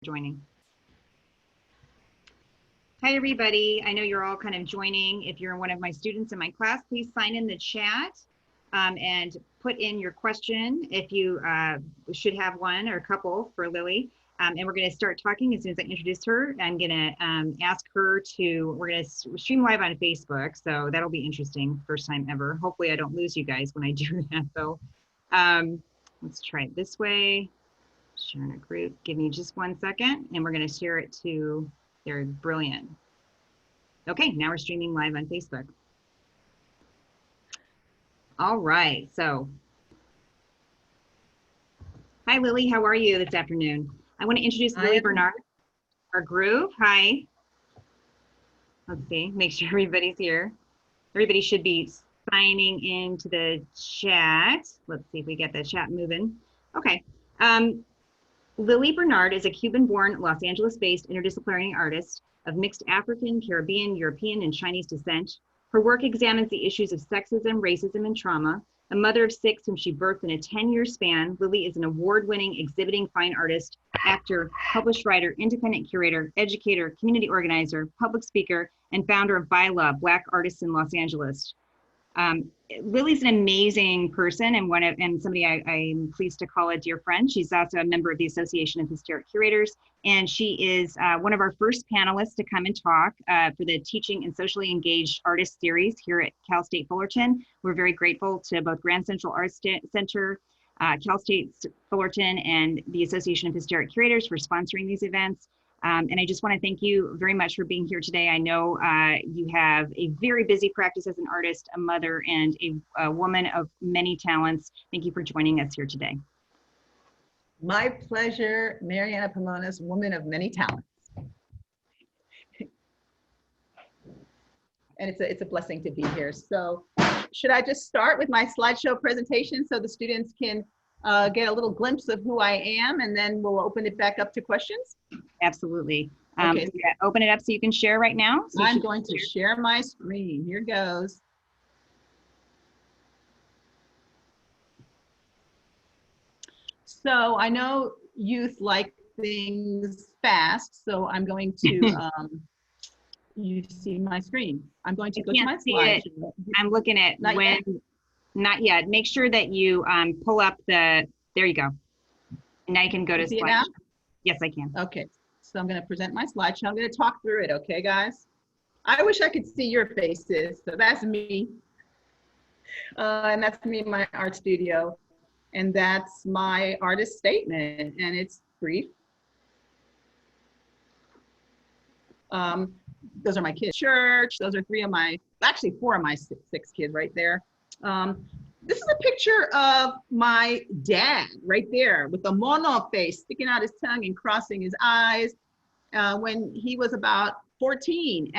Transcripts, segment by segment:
joining. Hi, everybody. I know you're all kind of joining. If you're one of my students in my class, please sign in the chat and put in your question if you should have one or a couple for Lily. And we're going to start talking as soon as I introduce her. I'm going to ask her to, we're going to stream live on Facebook. So that'll be interesting. First time ever. Hopefully I don't lose you guys when I do that though. Let's try it this way. Sharing a group. Give me just 1 second and we're going to share it to, they're brilliant. Okay, now we're streaming live on Facebook. All right, so. Hi Lily, how are you this afternoon? I want to introduce Lili Bernard, our group. Hi. Let's see, make sure everybody's here. Everybody should be signing into the chat. Let's see if we get the chat moving. Okay. Lili Bernard is a Cuban-born, Los Angeles-based interdisciplinary artist of mixed African, Caribbean, European, and Chinese descent. Her work examines the issues of sexism, racism, and trauma. A mother of 6 whom she birthed in a 10-year span, Lili is an award-winning exhibiting fine artist, actor, published writer, independent curator, educator, community organizer, public speaker, and founder of BAILA, Black Artists in Los Angeles. Lili's an amazing person and somebody I'm pleased to call a dear friend. She's also a member of the Association of Historic Curators, and she is one of our first panelists to come and talk for the Teaching and Socially Engaged Artists Series here at Cal State Fullerton. We're very grateful to both Grand Central Arts Center, Cal State Fullerton, and the Association of Historic Curators for sponsoring these events. And I just want to thank you very much for being here today. I know you have a very busy practice as an artist, a mother, and a woman of many talents. Thank you for joining us here today. My pleasure, Mary Anna Pomonis, woman of many talents. And it's a blessing to be here. So should I just start with my slideshow presentation so the students can get a little glimpse of who I am, and then we'll open it back up to questions? Absolutely. Okay. Yeah, open it up so you can share right now. So I'm going to share my screen. Here goes. So I know youth like things fast, so I'm going to, you see my screen. I'm going to go to my slide. I'm looking at not yet. Make sure that you pull up the, there you go. Now you can go to slide. Yes, I can. Okay, so I'm going to present my slideshow. I'm going to talk through it, okay, guys? I wish I could see your faces. So that's me. And that's me in my art studio. And that's my artist statement, and it's brief. Those are my kids' church. Those are 4 of my 6 kids right there. This is a picture of my dad right there with the mono face sticking out his tongue and crossing his eyes when he was about 14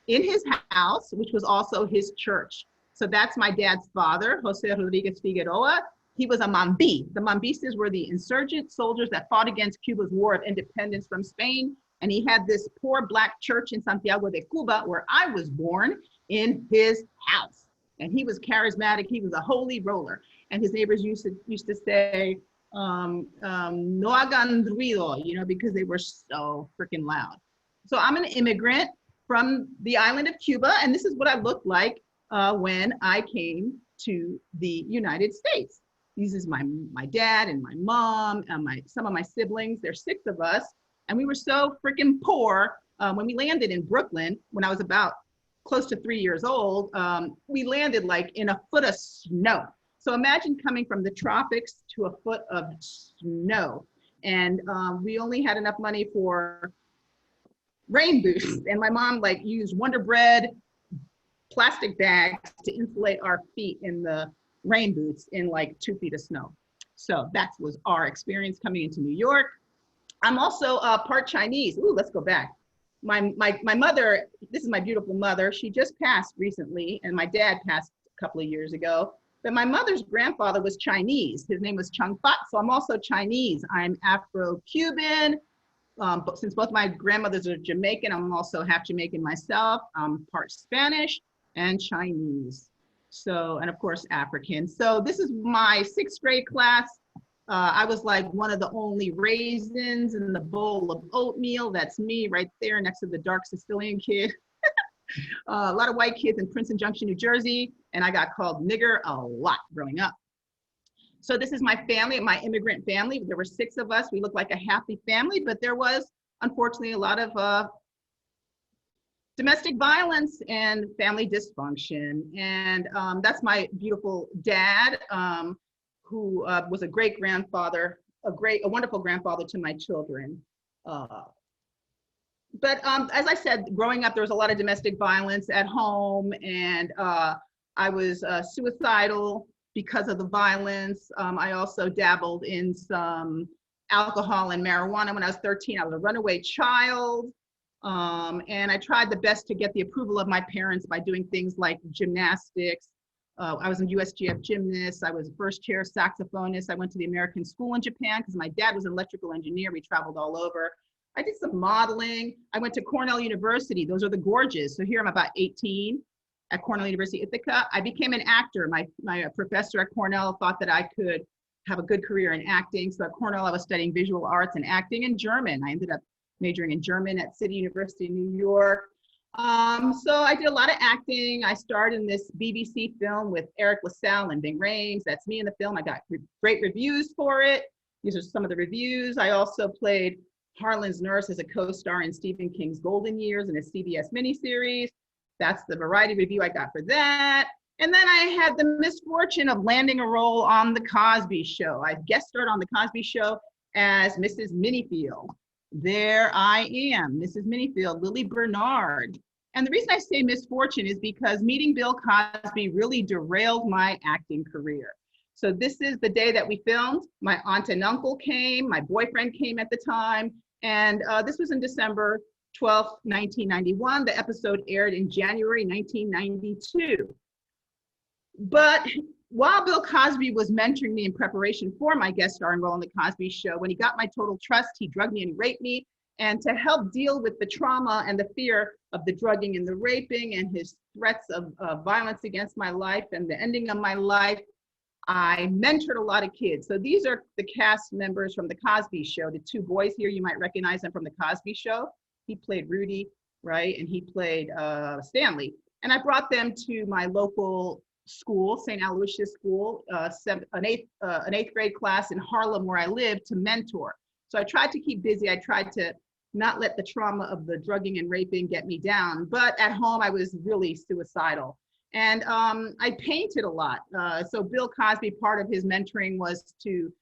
in his house, which was also his church. So that's my dad's father, Jose Rodriguez Figueroa. He was a Mambí. The Mambistas were the insurgent soldiers that fought against Cuba's war of independence from Spain. And he had this poor Black church in Santiago de Cuba, where I was born, in his house. And he was charismatic. He was a holy roller. And his neighbors used to say, no hagan ruido, you know, because they were so freaking loud. So I'm an immigrant from the island of Cuba. And this is what I looked like when I came to the United States. This is my dad and my mom and some of my siblings. There's 6 of us. And we were so freaking poor when we landed in Brooklyn, when I was about close to 3 years old, we landed like in a foot of snow. So imagine coming from the tropics to a foot of snow. And we only had enough money for rain boots. And my mom like used Wonder Bread plastic bags to insulate our feet in the rain boots in like 2 feet of snow. So that was our experience coming into New York. I'm also part Chinese. Ooh, let's go back. My mother, this is my beautiful mother. She just passed recently, and my dad passed a couple of years ago. But my mother's grandfather was Chinese. His name was Chung Fat, so I'm also Chinese. I'm Afro-Cuban. But since both my grandmothers are Jamaican, I'm also half Jamaican myself. I'm part Spanish and Chinese. So, and of course, African. So this is my 6th grade class. I was like one of the only raisins in the bowl of oatmeal. That's me right there next to the dark Sicilian kid. A lot of white kids in Princeton Junction, New Jersey, and I got called nigger a lot growing up. So this is my family, my immigrant family. There were 6 of us. We looked like a happy family, but there was unfortunately a lot of domestic violence and family dysfunction. And that's my beautiful dad, who was a great grandfather, a wonderful grandfather to my children. But as I said, growing up, there was a lot of domestic violence at home, and I was suicidal because of the violence. I also dabbled in some alcohol and marijuana when I was 13. I was a runaway child, and I tried the best to get the approval of my parents by doing things like gymnastics. I was a USGF gymnast. I was a first chair saxophonist. I went to the American school in Japan because my dad was an electrical engineer. We traveled all over. I did some modeling. I went to Cornell University. Those are the gorges. So here I'm about 18 at Cornell University, Ithaca. I became an actor. My professor at Cornell thought that I could have a good career in acting. So at Cornell, I was studying visual arts and acting and German. I ended up majoring in German at City University in New York. So I did a lot of acting. I starred in this BBC film with Eric LaSalle and Ving Rhames. That's me in the film. I got great reviews for it. These are some of the reviews. I also played Harlan's nurse as a co-star in Stephen King's Golden Years in a CBS miniseries. That's the variety review I got for that. And then I had the misfortune of landing a role on The Cosby Show. I guest starred on The Cosby Show as Mrs. Minifield. There I am, Mrs. Minifield, Lili Bernard. And the reason I say misfortune is because meeting Bill Cosby really derailed my acting career. So this is the day that we filmed. My aunt and uncle came, my boyfriend came at the time, and this was in December 12th, 1991. The episode aired in January 1992. But while Bill Cosby was mentoring me in preparation for my guest starring role on The Cosby Show, when he got my total trust, he drugged me and raped me. And to help deal with the trauma and the fear of the drugging and the raping and his threats of violence against my life and the ending of my life, I mentored a lot of kids. So these are the cast members from The Cosby Show. The 2 boys here, you might recognize them from The Cosby Show. He played Rudy, right? And he played Stanley. And I brought them to my local school, St. Aloysius School, an eighth grade class in Harlem where I lived, to mentor. So I tried to keep busy. I tried to not let the trauma of the drugging and raping get me down. But at home, I was really suicidal. And I painted a lot. So Bill Cosby, part of his mentoring was to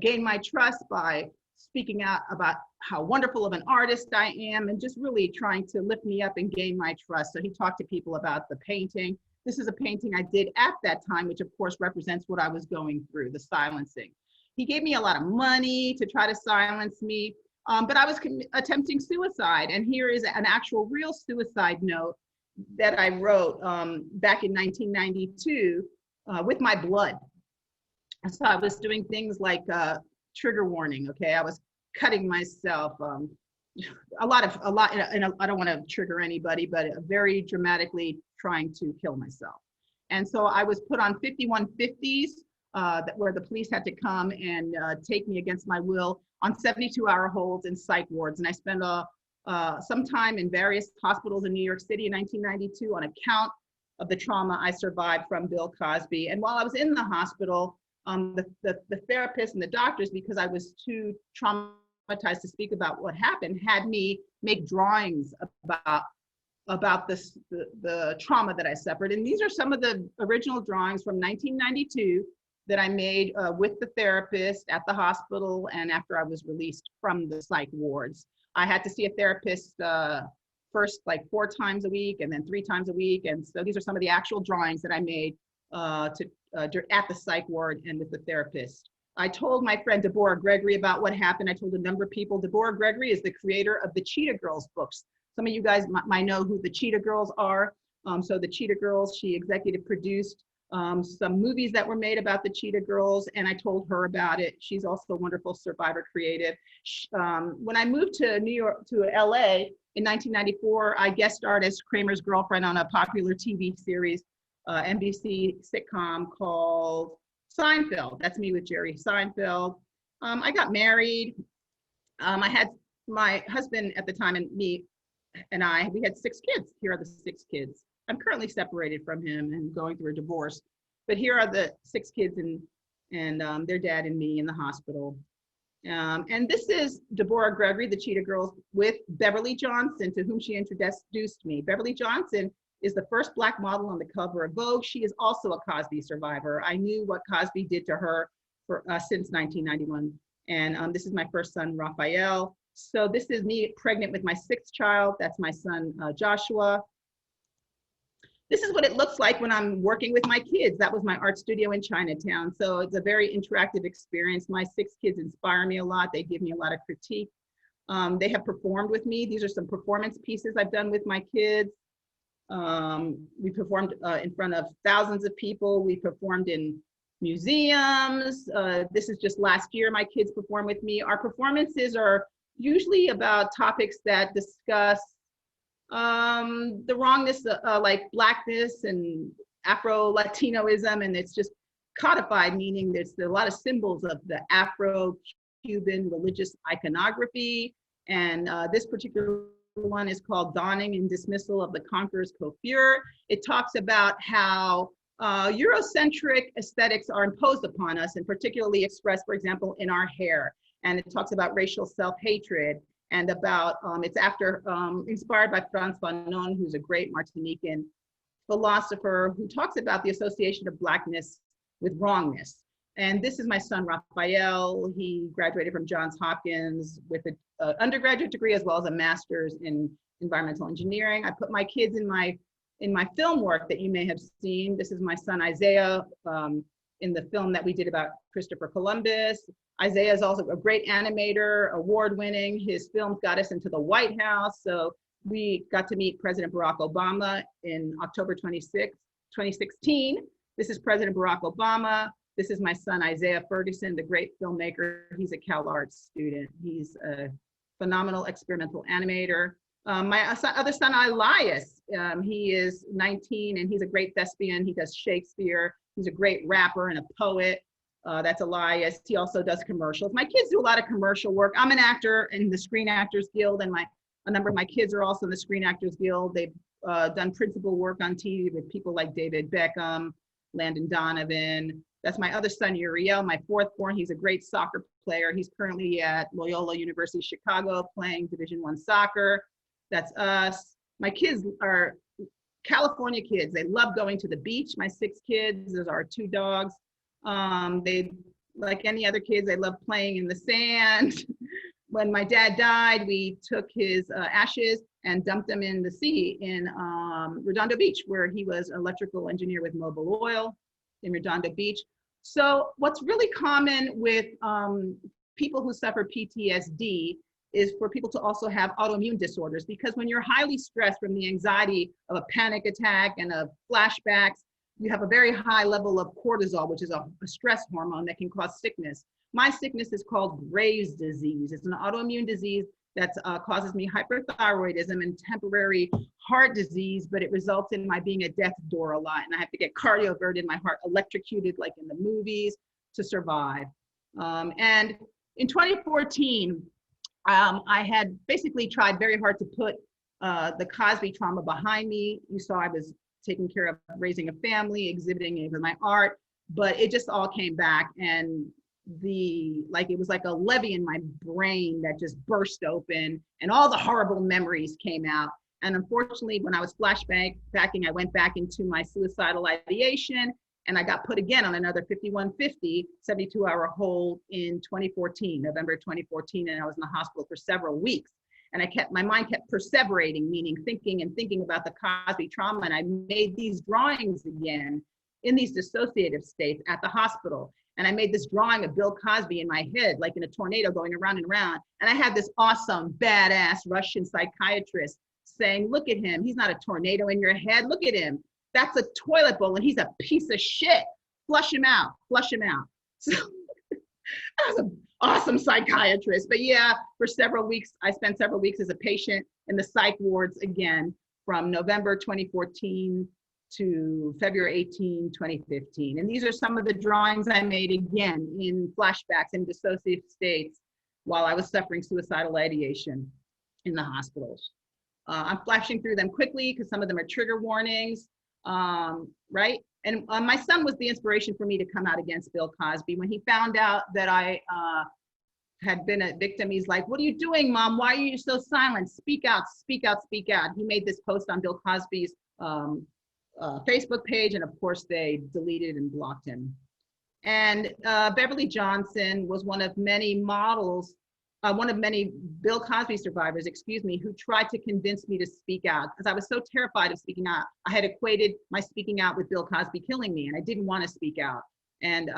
gain my trust by speaking out about how wonderful of an artist I am and just really trying to lift me up and gain my trust. So he talked to people about the painting. This is a painting I did at that time, which of course represents what I was going through, the silencing. He gave me a lot of money to try to silence me, but I was attempting suicide. And here is an actual real suicide note that I wrote back in 1992 with my blood. So I was doing things like trigger warning, okay? I was cutting myself, a lot, and I don't want to trigger anybody, but very dramatically trying to kill myself. And so I was put on 5150s where the police had to come and take me against my will on 72-hour holds in psych wards. And I spent some time in various hospitals in New York City in 1992 on account of the trauma I survived from Bill Cosby. And while I was in the hospital, the therapists and the doctors, because I was too traumatized to speak about what happened, had me make drawings about the trauma that I suffered. And these are some of the original drawings from 1992 that I made with the therapist at the hospital and after I was released from the psych wards. I had to see a therapist first like 4 times a week and then 3 times a week. And so these are some of the actual drawings that I made at the psych ward and with the therapist. I told my friend Deborah Gregory about what happened. I told a number of people. Deborah Gregory is the creator of the Cheetah Girls books. Some of you guys might know who the Cheetah Girls are. So the Cheetah Girls, she executive produced some movies that were made about the Cheetah Girls, and I told her about it. She's also a wonderful survivor creative. When I moved to New York, to LA in 1994, I guest starred as Kramer's girlfriend on a popular TV series, NBC sitcom called Seinfeld. That's me with Jerry Seinfeld. I got married. I had my husband at the time and me and we had 6 kids. Here are the 6 kids. I'm currently separated from him and going through a divorce, but here are the 6 kids and their dad and me in the hospital. And this is Deborah Gregory, the Cheetah Girls, with Beverly Johnson, to whom she introduced me. Beverly Johnson is the first Black model on the cover of Vogue. She is also a Cosby survivor. I knew what Cosby did to her since 1991. And this is my first son, Raphael. So this is me pregnant with my 6th child. That's my son, Joshua. This is what it looks like when I'm working with my kids. That was my art studio in Chinatown. So it's a very interactive experience. My 6 kids inspire me a lot. They give me a lot of critique. They have performed with me. These are some performance pieces I've done with my kids. We performed in front of thousands of people. We performed in museums. This is just last year, my kids performed with me. Our performances are usually about topics that discuss the wrongness, like Blackness and Afro-Latinoism, and it's just codified, meaning there's a lot of symbols of the Afro-Cuban religious iconography. And this particular one is called Dawning and Dismissal of the Conqueror's Coiffure. It talks about how Eurocentric aesthetics are imposed upon us, and particularly expressed, for example, in our hair. And it talks about racial self-hatred, and about, it's inspired by Frantz Fanon, who's a great Martinican philosopher who talks about the association of Blackness with wrongness. And this is my son, Raphael. He graduated from Johns Hopkins with an undergraduate degree as well as a master's in environmental engineering. I put my kids in my film work that you may have seen. This is my son, Isaiah, in the film that we did about Christopher Columbus. Isaiah is also a great animator, award-winning. His films got us into the White House. So we got to meet President Barack Obama in October 26, 2016. This is President Barack Obama. This is my son, Isaiah Ferguson, the great filmmaker. He's a CalArts student. He's a phenomenal experimental animator. My other son, Elias, he is 19 and he's a great thespian. He does Shakespeare. He's a great rapper and a poet. That's Elias. He also does commercials. My kids do a lot of commercial work. I'm an actor in the Screen Actors Guild, and a number of my kids are also in the Screen Actors Guild. They've done principal work on TV with people like David Beckham, Landon Donovan. That's my other son, Uriel, my 4th born. He's a great soccer player. He's currently at Loyola University Chicago playing Division I soccer. That's us. My kids are California kids. They love going to the beach. My 6 kids, those are our 2 dogs. They, like any other kids, they love playing in the sand. When my dad died, we took his ashes and dumped them in the sea in Redondo Beach, where he was an electrical engineer with Mobil Oil in Redondo Beach. So what's really common with people who suffer PTSD is for people to also have autoimmune disorders, because when you're highly stressed from the anxiety of a panic attack and of flashbacks, you have a very high level of cortisol, which is a stress hormone that can cause sickness. My sickness is called Graves' disease. It's an autoimmune disease that causes me hyperthyroidism and temporary heart disease, but it results in my being at death's door a lot. And I have to get cardioverted, my heart electrocuted like in the movies to survive. And in 2014, I had basically tried very hard to put the Cosby trauma behind me. You saw I was taking care of raising a family, exhibiting it with my art, but it just all came back, and it was like a levee in my brain that just burst open, and all the horrible memories came out. And unfortunately, when I was flashbacking, I went back into my suicidal ideation, and I got put again on another 5150 72-hour hold in 2014, November 2014, and I was in the hospital for several weeks. And my mind kept perseverating, meaning thinking about the Cosby trauma. And I made these drawings again in these dissociative states at the hospital. And I made this drawing of Bill Cosby in my head, like in a tornado going around and around. And I had this awesome, badass Russian psychiatrist saying, look at him. He's not a tornado in your head. Look at him. That's a toilet bowl and he's a piece of shit. Flush him out, flush him out. So that was an awesome psychiatrist. But yeah, for several weeks, I spent several weeks as a patient in the psych wards again from November 2014 to February 18, 2015. And these are some of the drawings I made, again, in flashbacks and dissociative states while I was suffering suicidal ideation in the hospitals. I'm flashing through them quickly because some of them are trigger warnings, right? And my son was the inspiration for me to come out against Bill Cosby. When he found out that I had been a victim, he's like, "What are you doing, Mom? Why are you so silent? Speak out, speak out, speak out." He made this post on Bill Cosby's Facebook page, and of course they deleted and blocked him. And Beverly Johnson was one of many models, one of many Bill Cosby survivors, excuse me, who tried to convince me to speak out because I was so terrified of speaking out. I had equated my speaking out with Bill Cosby killing me, and I didn't want to speak out. And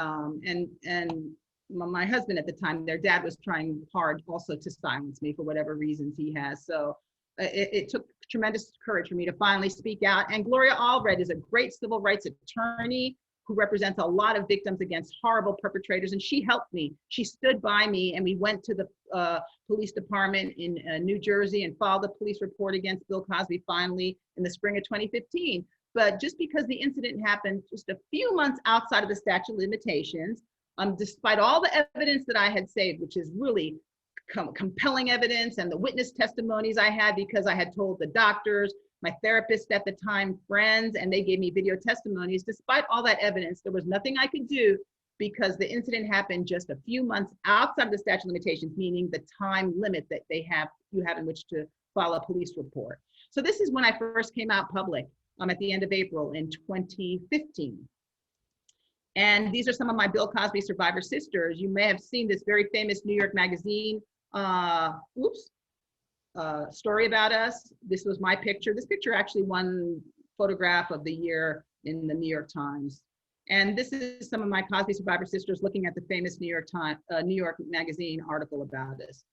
my husband at the time, their dad, was trying hard also to silence me for whatever reasons he has. So it took tremendous courage for me to finally speak out. And Gloria Allred is a great civil rights attorney who represents a lot of victims against horrible perpetrators. And she helped me. She stood by me, and we went to the police department in New Jersey and filed a police report against Bill Cosby finally in the spring of 2015. But just because the incident happened just a few months outside of the statute of limitations, despite all the evidence that I had saved, which is really compelling evidence, and the witness testimonies I had because I had told the doctors, my therapist at the time, friends, and they gave me video testimonies. Despite all that evidence, there was nothing I could do because the incident happened just a few months outside of the statute of limitations, meaning the time limit that you have in which to file a police report. So this is when I first came out public at the end of April in 2015. And these are some of my Bill Cosby survivor sisters. You may have seen this very famous New York Magazine story about us. This was my picture. This picture actually won photograph of the year in the New York Times. And this is some of my Cosby survivor sisters looking at the famous New York Magazine article about us.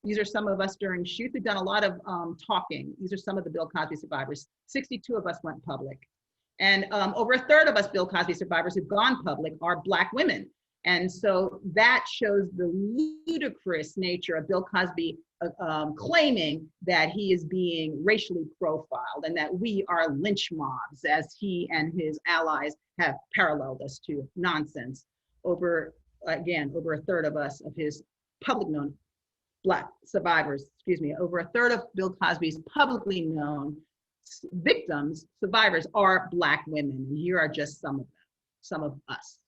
These are some of us during shoots. We've done a lot of talking. These are some of the Bill Cosby survivors. 62 of us went public. And over a third of us Bill Cosby survivors who've gone public are Black women. And so that shows the ludicrous nature of Bill Cosby claiming that he is being racially profiled and that we are lynch mobs, as he and his allies have paralleled us to. Nonsense. Over a third of us, of his public known Black survivors, over a third of Bill Cosby's publicly known victims, survivors, are Black women. And here are just some of them, some of us.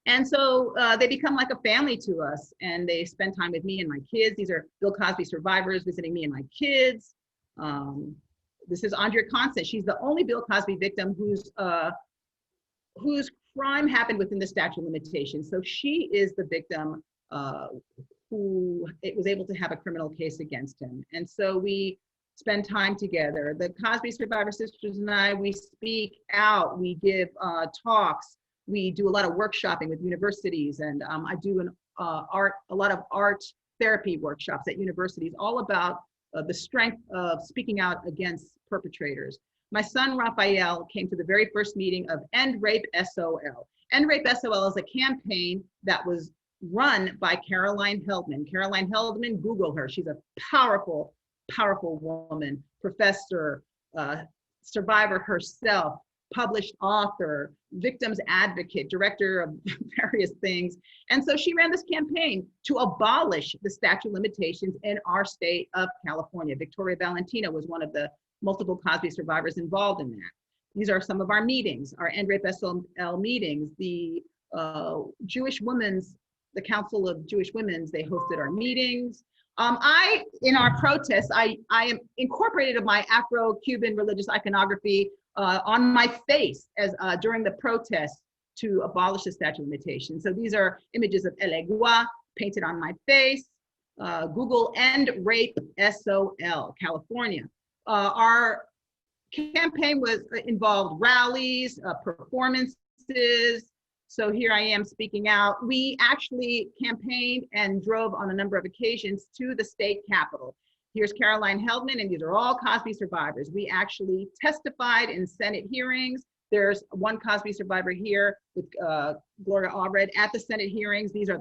And so they become like a family to us, and they spend time with me and my kids. These are Bill Cosby survivors visiting me and my kids. This is Andrea Constant. She's the only Bill Cosby victim whose crime happened within the statute of limitations. So she is the victim who was able to have a criminal case against him. And so we spend time together. The Cosby survivor sisters and I, we speak out, we give talks. We do a lot of workshopping with universities, and I do a lot of art therapy workshops at universities, all about the strength of speaking out against perpetrators. My son Raphael came to the very first meeting of End Rape SOL. End Rape SOL is a campaign that was run by Caroline Heldman. Caroline Heldman, Google her. She's a powerful, powerful woman, professor, survivor herself, published author, victims advocate, director of various things. And so she ran this campaign to abolish the statute of limitations in our state of California. Victoria Valentina was one of the multiple Cosby survivors involved in that. These are some of our meetings, our End Rape SOL meetings. The the Council of Jewish Women's, they hosted our meetings. In our protests, I am incorporated my Afro-Cuban religious iconography on my face as during the protests to abolish the statute of limitations. So these are images of El Egua painted on my face. Google End Rape SOL, California. Our campaign involved rallies, performances. So here I am speaking out. We actually campaigned and drove on a number of occasions to the state capitol. Here's Caroline Heldman, and these are all Cosby survivors. We actually testified in Senate hearings. There's one Cosby survivor here with Gloria Allred at the Senate hearings. These are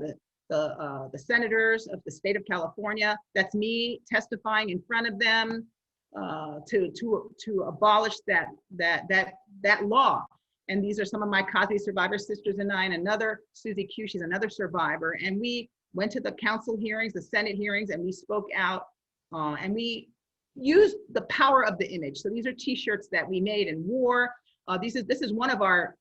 the senators of the state of California. That's me testifying in front of them. to abolish that law. And these are some of my Cosby survivor sisters and I, and another Susie Q, she's another survivor. And we went to the council hearings, the Senate hearings, and we spoke out and we used the power of the image. So these are t-shirts that we made and wore. This is one of our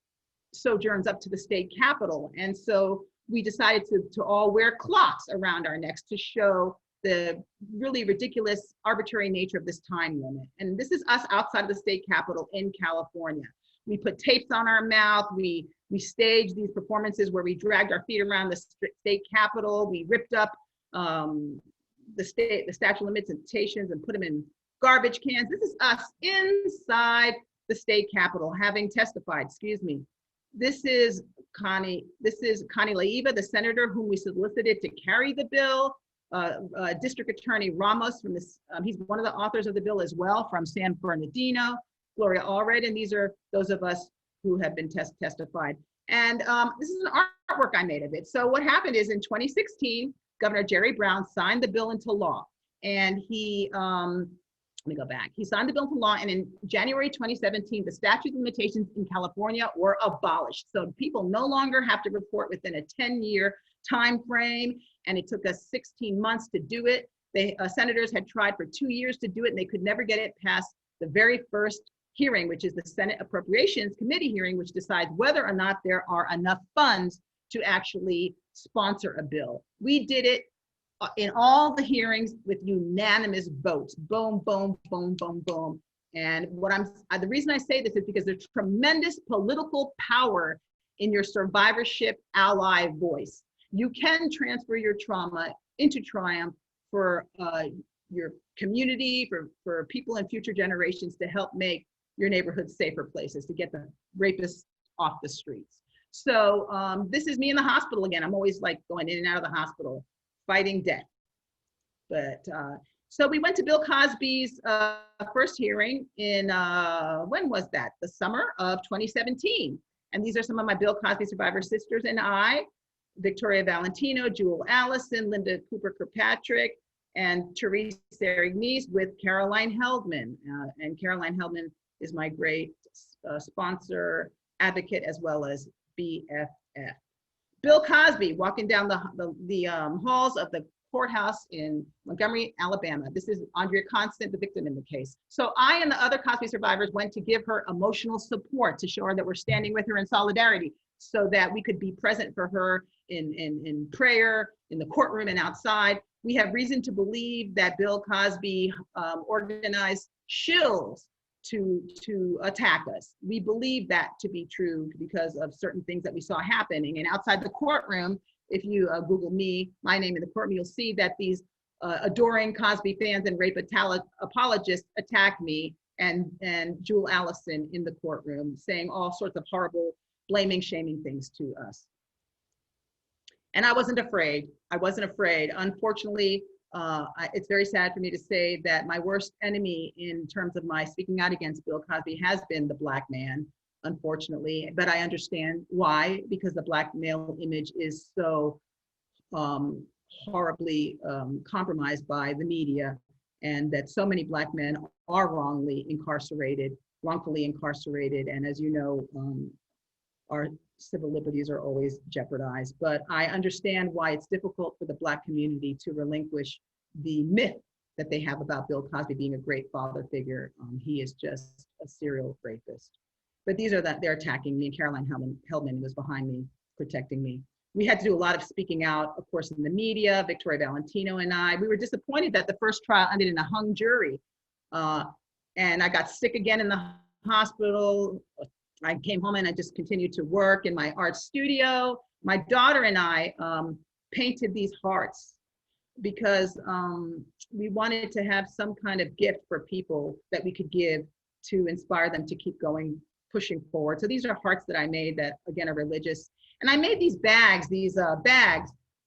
sojourns up to the state capitol. And so we decided to all wear clocks around our necks to show the really ridiculous, arbitrary nature of this time limit. And this is us outside of the state capitol in California. We put tapes on our mouth. We staged these performances where we dragged our feet around the state capitol. We ripped up the statute of limitations and put them in garbage cans. This is us inside the state capitol having testified, excuse me. This is Connie Laiva, the senator whom we solicited to carry the bill. District Attorney Ramos from this, he's one of the authors of the bill as well, from San Bernardino, Gloria Allred, and these are those of us who have been testified. And this is an artwork I made of it. So what happened is in 2016, Governor Jerry Brown signed the bill into law. And he, let me go back. He signed the bill into law, and in January 2017, the statute of limitations in California were abolished. So people no longer have to report within a 10-year time frame, and it took us 16 months to do it. The senators had tried for 2 years to do it, and they could never get it past the very first hearing, which is the Senate Appropriations Committee hearing, which decides whether or not there are enough funds to actually sponsor a bill. We did it in all the hearings with unanimous votes. Boom, boom, boom, boom, boom. And the reason I say this is because there's tremendous political power in your survivorship ally voice. You can transfer your trauma into triumph for your community, for people in future generations, to help make your neighborhoods safer places, to get the rapists off the streets. So this is me in the hospital again. I'm always like going in and out of the hospital, fighting death. But so we went to Bill Cosby's first hearing in, when was that? The summer of 2017. And these are some of my Bill Cosby survivor sisters and I, Victoria Valentino, Jewel Allison, Linda Cooper Kirkpatrick, and Therese Ignis with Caroline Heldman. And Caroline Heldman is my great sponsor, advocate, as well as BFF. Bill Cosby walking down the halls of the courthouse in Montgomery, Alabama. This is Andrea Constant, the victim in the case. So I and the other Cosby survivors went to give her emotional support, to show her that we're standing with her in solidarity, so that we could be present for her in prayer, in the courtroom and outside. We have reason to believe that Bill Cosby organized shills to attack us. We believe that to be true because of certain things that we saw happening. And outside the courtroom, if you Google me, my name in the courtroom, you'll see that these adoring Cosby fans and rape apologists attacked me and Jewel Allison in the courtroom, saying all sorts of horrible, blaming, shaming things to us. And I wasn't afraid. I wasn't afraid. Unfortunately, it's very sad for me to say that my worst enemy in terms of my speaking out against Bill Cosby has been the Black man, unfortunately. But I understand why, because the Black male image is so horribly compromised by the media, and that so many Black men are wrongfully incarcerated. And as you know, our civil liberties are always jeopardized. But I understand why it's difficult for the Black community to relinquish the myth that they have about Bill Cosby being a great father figure. He is just a serial rapist. But these are they're attacking me, and Caroline Heldman was behind me, protecting me. We had to do a lot of speaking out, of course, in the media. Victoria Valentino and I, we were disappointed that the first trial ended in a hung jury. And I got sick again in the hospital. I came home and I just continued to work in my art studio. My daughter and I painted these hearts because we wanted to have some kind of gift for people that we could give to inspire them to keep going, pushing forward. So these are hearts that I made that, again, are religious. And I made these bags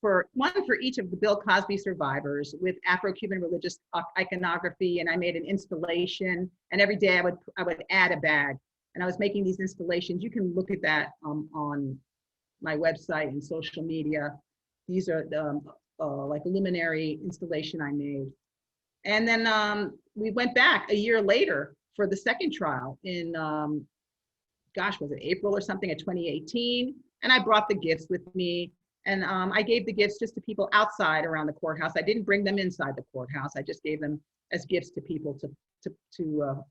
for one for each of the Bill Cosby survivors with Afro-Cuban religious iconography. And I made an installation, and every day I would add a bag. And I was making these installations. You can look at that on my website and social media. These are like a luminary installation I made. And then we went back a year later for the second trial in, gosh, was it April or something of 2018? And I brought the gifts with me. And I gave the gifts just to people outside around the courthouse. I didn't bring them inside the courthouse. I just gave them as gifts to people to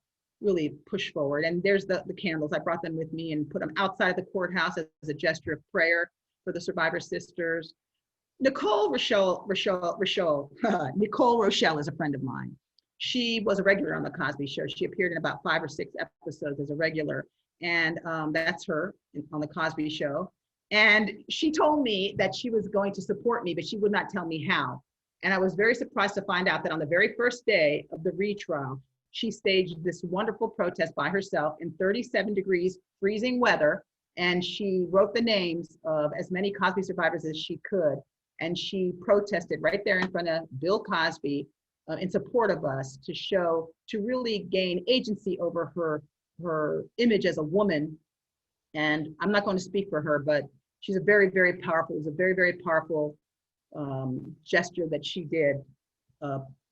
really push forward. And there's the candles. I brought them with me and put them outside of the courthouse as a gesture of prayer for the survivor sisters. Nicole Rochelle Nicole Rochelle is a friend of mine. She was a regular on the Cosby Show. She appeared in about 5 or 6 episodes as a regular. And that's her on the Cosby Show. And she told me that she was going to support me, but she would not tell me how. And I was very surprised to find out that on the very first day of the retrial, she staged this wonderful protest by herself in 37 degrees freezing weather. And she wrote the names of as many Cosby survivors as she could. And she protested right there in front of Bill Cosby in support of us to really gain agency over her image as a woman. And I'm not going to speak for her, but she's a very, very powerful, it was a very, very powerful gesture that she did,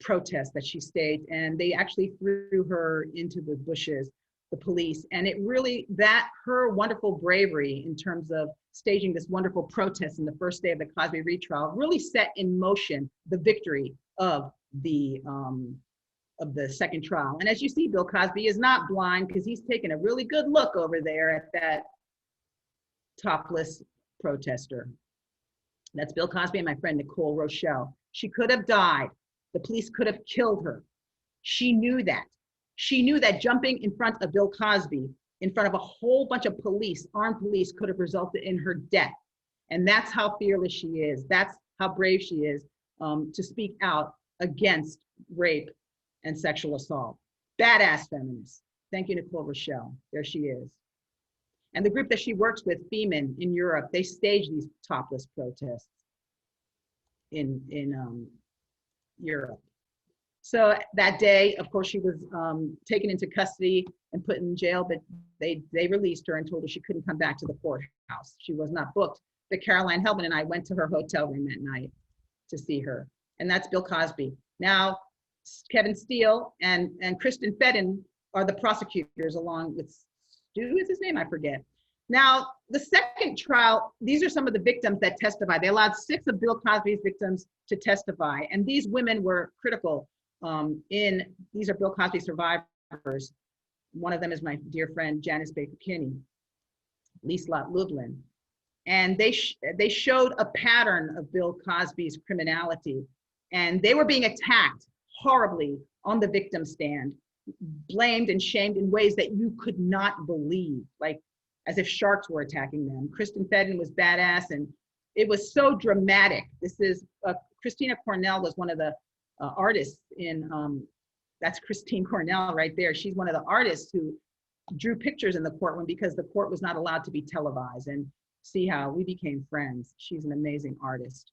protest that she staged. And they actually threw her into the bushes, the police. And it really, her wonderful bravery in terms of staging this wonderful protest in the first day of the Cosby retrial really set in motion the victory of the second trial. And as you see, Bill Cosby is not blind because he's taking a really good look over there at that topless protester. That's Bill Cosby and my friend Nicole Rochelle. She could have died. The police could have killed her. She knew that. She knew that jumping in front of Bill Cosby, in front of a whole bunch of police, armed police, could have resulted in her death. And that's how fearless she is. That's how brave she is to speak out against rape and sexual assault. Badass feminist. Thank you, Nicole Rochelle. There she is. And the group that she works with, Femin in Europe, they stage these topless protests in Europe. So that day, of course, she was taken into custody and put in jail, but they released her and told her she couldn't come back to the courthouse. She was not booked. But Caroline Hellman and I went to her hotel room that night to see her. And that's Bill Cosby. Now, Kevin Steele and Kristen Fedden are the prosecutors, along with Stu is his name, I forget. Now, the second trial, these are some of the victims that testified. They allowed 6 of Bill Cosby's victims to testify. And these women were critical these are Bill Cosby survivors. One of them is my dear friend, Janice Baker Kinney, Liesl Lublin. And they showed a pattern of Bill Cosby's criminality. And they were being attacked horribly on the victim stand, blamed and shamed in ways that you could not believe, like as if sharks were attacking them. Kristen Fedden was badass, and it was so dramatic. This is, Christina Cornell was one of the artists in, that's Christine Cornell right there. She's one of the artists who drew pictures in the courtroom because the court was not allowed to be televised, and see how we became friends. She's an amazing artist.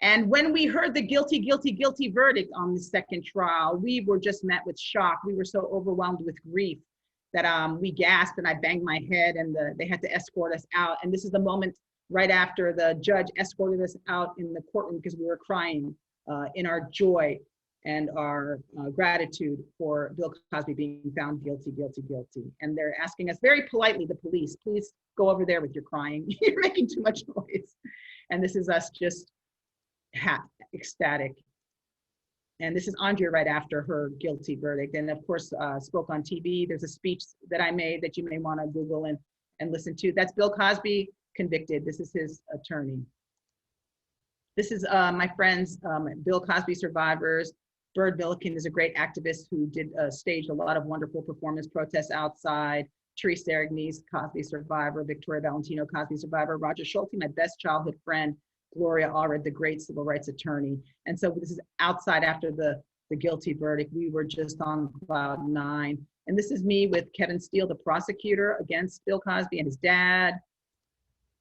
And when we heard the guilty, guilty, guilty verdict on the second trial, we were just met with shock. We were so overwhelmed with grief that we gasped, and I banged my head, and they had to escort us out. And this is the moment right after the judge escorted us out in the courtroom because we were crying in our joy and our gratitude for Bill Cosby being found guilty, guilty, guilty. And they're asking us very politely, the police, please go over there with your crying. You're making too much noise. And this is us just ecstatic. And this is Andrea right after her guilty verdict. And of course, spoke on TV. There's a speech that I made that you may want to Google and listen to. That's Bill Cosby convicted. This is his attorney. This is my friends, Bill Cosby survivors. Bird Milliken is a great activist who did staged a lot of wonderful performance protests outside. Therese Aragnes, Cosby survivor. Victoria Valentino, Cosby survivor. Roger Schulte, my best childhood friend. Gloria Allred, the great civil rights attorney. And so this is outside after the guilty verdict. We were just on cloud 9. And this is me with Kevin Steele, the prosecutor against Bill Cosby, and his dad.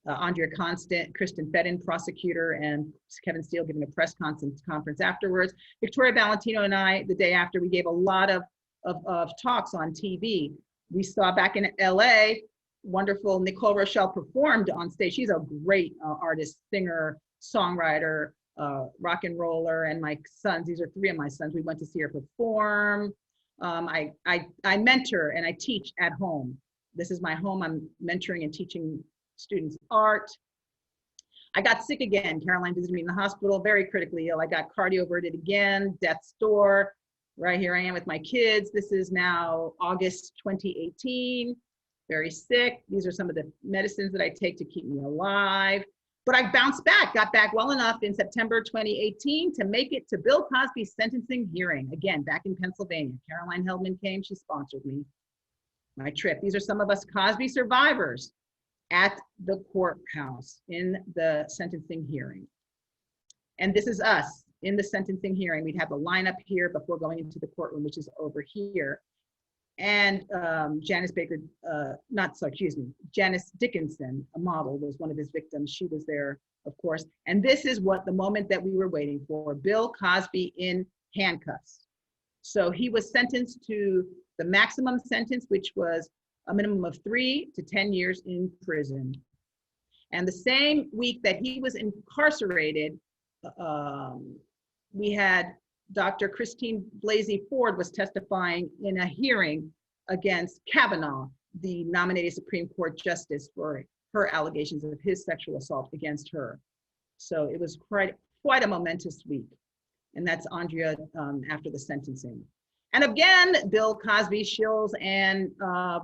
Andrea Constant, Kristen Fedden, prosecutor, and Kevin Steele giving a press conference afterwards. Victoria Valentino and I, the day after, we gave a lot of talks on TV. We saw back in LA, wonderful Nicole Rochelle performed on stage. She's a great artist, singer, songwriter, rock and roller, and my sons, these are three of my sons, we went to see her perform. I mentor and I teach at home. This is my home. I'm mentoring and teaching students art. I got sick again. Caroline visited me in the hospital, very critically ill. I got cardioverted again, death's door. Right here I am with my kids. This is now August 2018, very sick. These are some of the medicines that I take to keep me alive. But I bounced back, got back well enough in September 2018 to make it to Bill Cosby's sentencing hearing. Again, back in Pennsylvania. Caroline Heldman came, she sponsored me, my trip. These are some of us Cosby survivors at the courthouse in the sentencing hearing. And this is us in the sentencing hearing. We'd have the lineup here before going into the courtroom, which is over here. And Janice Dickinson, a model, was one of his victims. She was there, of course. And this is what the moment that we were waiting for, Bill Cosby in handcuffs. So he was sentenced to the maximum sentence, which was a minimum of 3 to 10 years in prison. And the same week that he was incarcerated, we had Dr. Christine Blasey Ford was testifying in a hearing against Kavanaugh, the nominated Supreme Court justice, for her allegations of his sexual assault against her. So it was quite a momentous week. And that's Andrea after the sentencing. And again, Bill Cosby shills and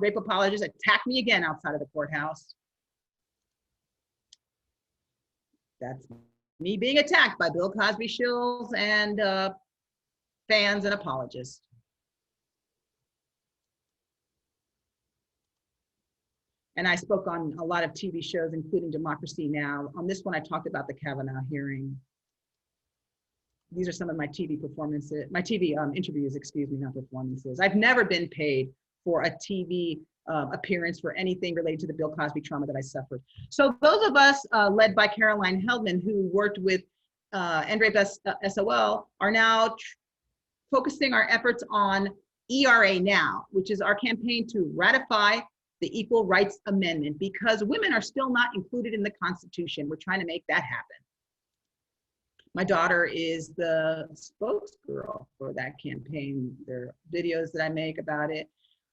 rape apologists attacked me again outside of the courthouse. That's me being attacked by Bill Cosby shills and fans and apologists. And I spoke on a lot of TV shows, including Democracy Now! On this one, I talked about the Kavanaugh hearing. These are some of my TV performances, my TV interviews, excuse me, not performances. I've never been paid for a TV appearance for anything related to the Bill Cosby trauma that I suffered. So those of us led by Caroline Heldman, who worked with NRAPE SOL, are now focusing our efforts on ERA Now, which is our campaign to ratify the Equal Rights Amendment, because women are still not included in the Constitution. We're trying to make that happen. My daughter is the spokesgirl for that campaign. There are videos that I make about it.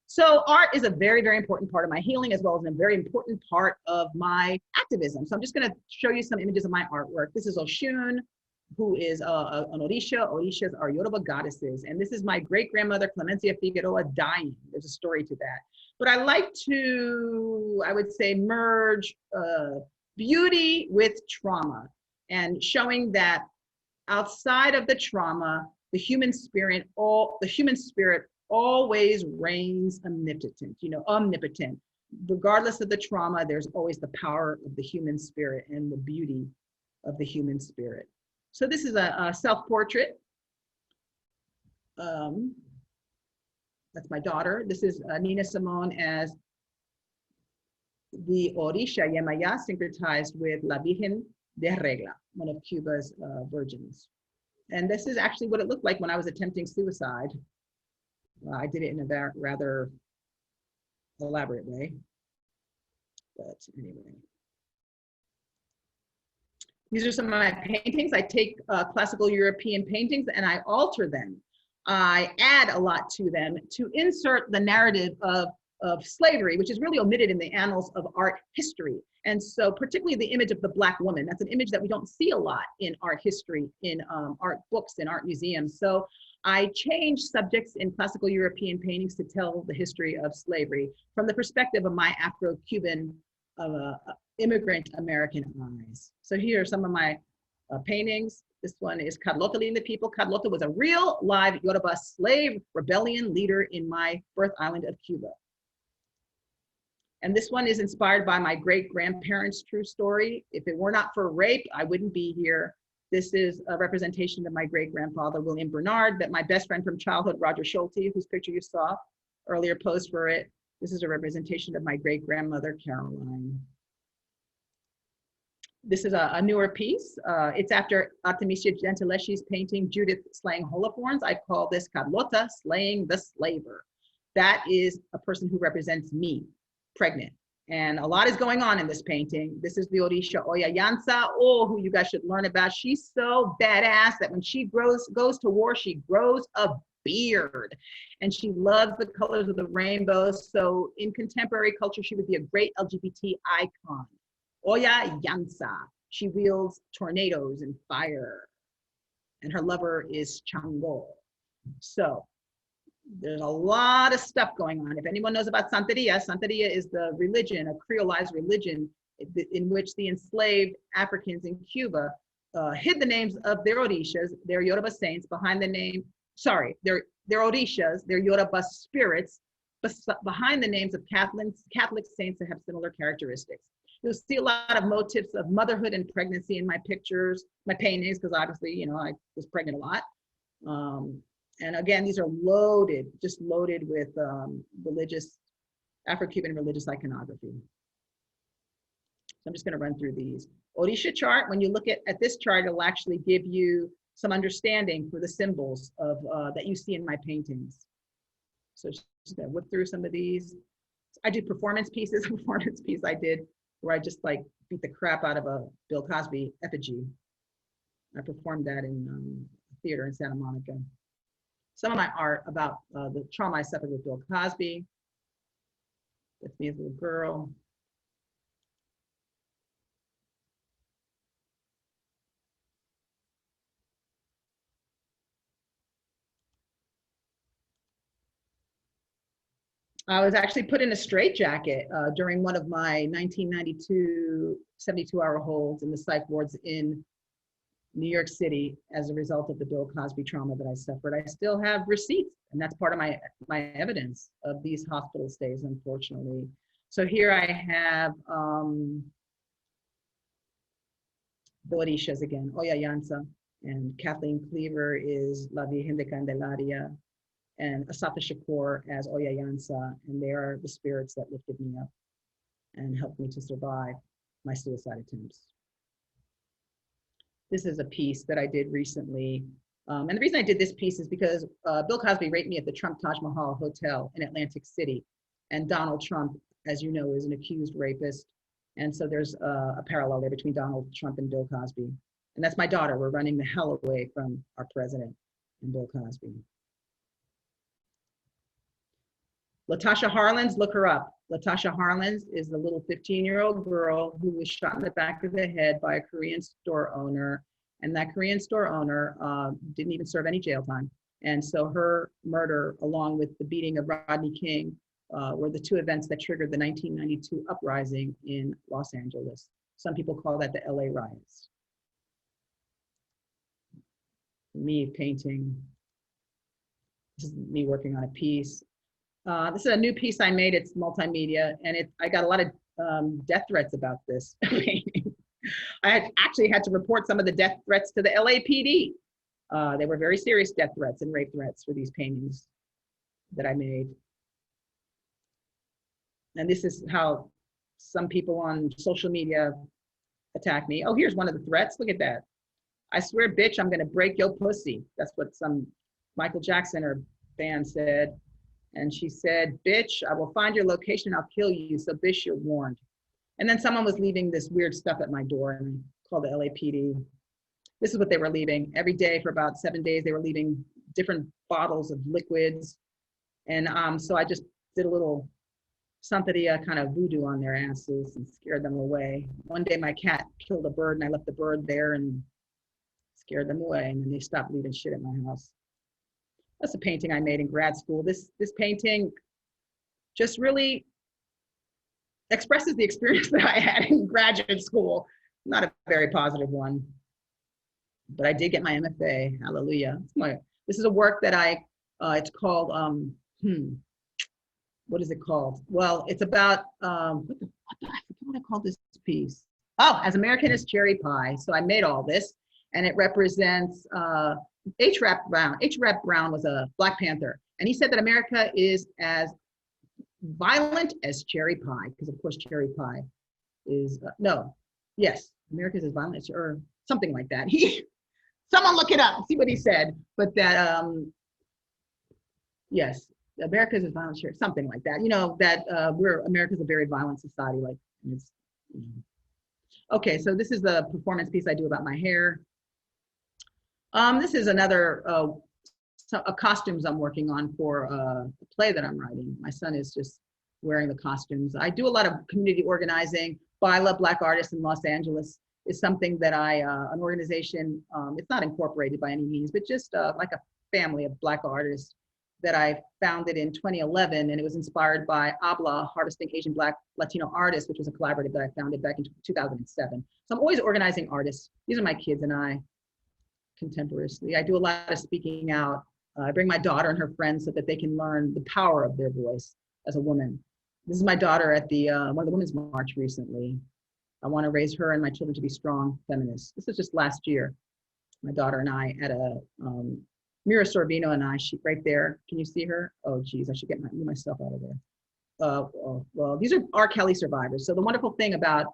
So art is a very, very important part of my healing, as well as a very important part of my activism. So I'm just gonna show you some images of my artwork. This is Oshun, who is an Orisha. Orishas are Yoruba goddesses. And this is my great-grandmother, Clemencia Figueroa, dying. There's a story to that. But I like to, I would say, merge beauty with trauma, and showing that outside of the trauma, the human spirit always reigns omnipotent, omnipotent. Regardless of the trauma, there's always the power of the human spirit and the beauty of the human spirit. So this is a self-portrait. That's my daughter. This is Nina Simone as the Orisha Yemaya, syncretized with La Virgen de Regla, one of Cuba's virgins. And this is actually what it looked like when I was attempting suicide. I did it in a rather elaborate way, but anyway. These are some of my paintings. I take classical European paintings and I alter them. I add a lot to them to insert the narrative of slavery, which is really omitted in the annals of art history. And so particularly the image of the Black woman, that's an image that we don't see a lot in art history, in art books, in art museums. So I changed subjects in classical European paintings to tell the history of slavery from the perspective of my Afro-Cuban immigrant American eyes. So here are some of my paintings. This one is Carlota leading the people. Carlota was a real live Yoruba slave rebellion leader in my birth island of Cuba. And this one is inspired by my great-grandparents' true story. If it were not for rape, I wouldn't be here. This is a representation of my great-grandfather, Lili Bernard, but my best friend from childhood, Roger Schulte, whose picture you saw earlier, posed for it. This is a representation of my great-grandmother, Caroline. This is a newer piece. It's after Artemisia Gentileschi's painting, Judith Slaying Holofernes. I call this Carlota Slaying the Slaver. That is a person who represents me, pregnant And a lot is going on in this painting. This is the Orisha Oya Yansa, who you guys should learn about. She's so badass that when she goes to war, she grows a beard. And she loves the colors of the rainbow. So in contemporary culture, she would be a great LGBT icon. Oya Yansa. She wields tornadoes and fire. And her lover is Chango. So there's a lot of stuff going on. If anyone knows about Santeria, Santeria is the religion, a creolized religion in which the enslaved Africans in Cuba hid the names of their Orishas, their Yoruba saints, behind the name, their Orishas, their Yoruba spirits, behind the names of Catholic saints that have similar characteristics. You'll see a lot of motifs of motherhood and pregnancy in my pictures, my paintings, because obviously, you know, I was pregnant a lot. And again, these are loaded, just loaded with religious, Afro-Cuban religious iconography. So I'm just gonna run through these. Orisha chart, when you look at this chart, it'll actually give you some understanding for the symbols of that you see in my paintings. So just gonna whip through some of these. I do performance pieces, a performance piece I did where I just like beat the crap out of a Bill Cosby effigy. I performed that in theater in Santa Monica. Some of my art about the trauma I suffered with Bill Cosby. That's me as a little girl. I was actually put in a straitjacket during one of my 1992 72-hour holds in the psych wards in New York City as a result of the Bill Cosby trauma that I suffered. I still have receipts, and that's part of my evidence of these hospital stays, unfortunately. So here I have the Orishas again, Oya Yansa, and Kathleen Cleaver is La Virgen de Candelaria, and Asata Shakur as Oya Yansa, and they are the spirits that lifted me up and helped me to survive my suicide attempts. This is a piece that I did recently. And the reason I did this piece is because Bill Cosby raped me at the Trump Taj Mahal Hotel in Atlantic City. And Donald Trump, as you know, is an accused rapist. And so there's a parallel there between Donald Trump and Bill Cosby. And that's my daughter. We're running the hell away from our president and Bill Cosby. Latasha Harlins, look her up. Latasha Harlins is the little 15-year-old girl who was shot in the back of the head by a Korean store owner. And that Korean store owner didn't even serve any jail time. And so her murder, along with the beating of Rodney King, were the two events that triggered the 1992 uprising in Los Angeles. Some people call that the LA riots. Me painting. This is me working on a piece. This is a new piece I made. It's multimedia, and I got a lot of death threats about this painting. I actually had to report some of the death threats to the LAPD. They were very serious death threats and rape threats for these paintings that I made. And this is how some people on social media attack me. Oh, here's one of the threats. Look at that. I swear, bitch, I'm gonna break your pussy. That's what some Michael Jackson or band said. And she said, bitch, I will find your location and I'll kill you. So bitch, you're warned. And then someone was leaving this weird stuff at my door, and I called the LAPD. This is what they were leaving. Every day for about 7 days, they were leaving different bottles of liquids. And so I just did a little Santeria kind of voodoo on their asses and scared them away. One day my cat killed a bird and I left the bird there and scared them away. And then they stopped leaving shit at my house. That's a painting I made in grad school. This painting just really expresses the experience that I had in graduate school. Not a very positive one, but I did get my MFA, hallelujah. This is a work that it's called, what is it called? Well, it's about, I forget what I called this piece. Oh, As American as Cherry Pie. So I made all this, and it represents H-Rap Brown. H-Rap Brown was a Black Panther, and he said that America is as violent as cherry pie, because of course cherry pie is, America is as violent as, or something like that. Someone look it up, see what he said. But that, yes, America's a violent share, something like that. You know, that America's a very violent society, like, it's, you know. Okay, so this is the performance piece I do about my hair. This is another costumes I'm working on for a play that I'm writing. My son is just wearing the costumes. I do a lot of community organizing. BAILA, Black Artists in Los Angeles, is something that an organization, it's not incorporated by any means, but just like a family of Black artists that I founded in 2011, and it was inspired by ABLA, Harvesting Asian Black Latino Artists, which was a collaborative that I founded back in 2007. So I'm always organizing artists. These are my kids and I, contemporaneously. I do a lot of speaking out. I bring my daughter and her friends so that they can learn the power of their voice as a woman. This is my daughter at the one of the Women's March recently. I want to raise her and my children to be strong feminists. This is just last year. My daughter and I at a Mira Sorvino and I, she right there. Can you see her? Oh, geez, I should get myself out of there. Well, these are R. Kelly survivors. So the wonderful thing about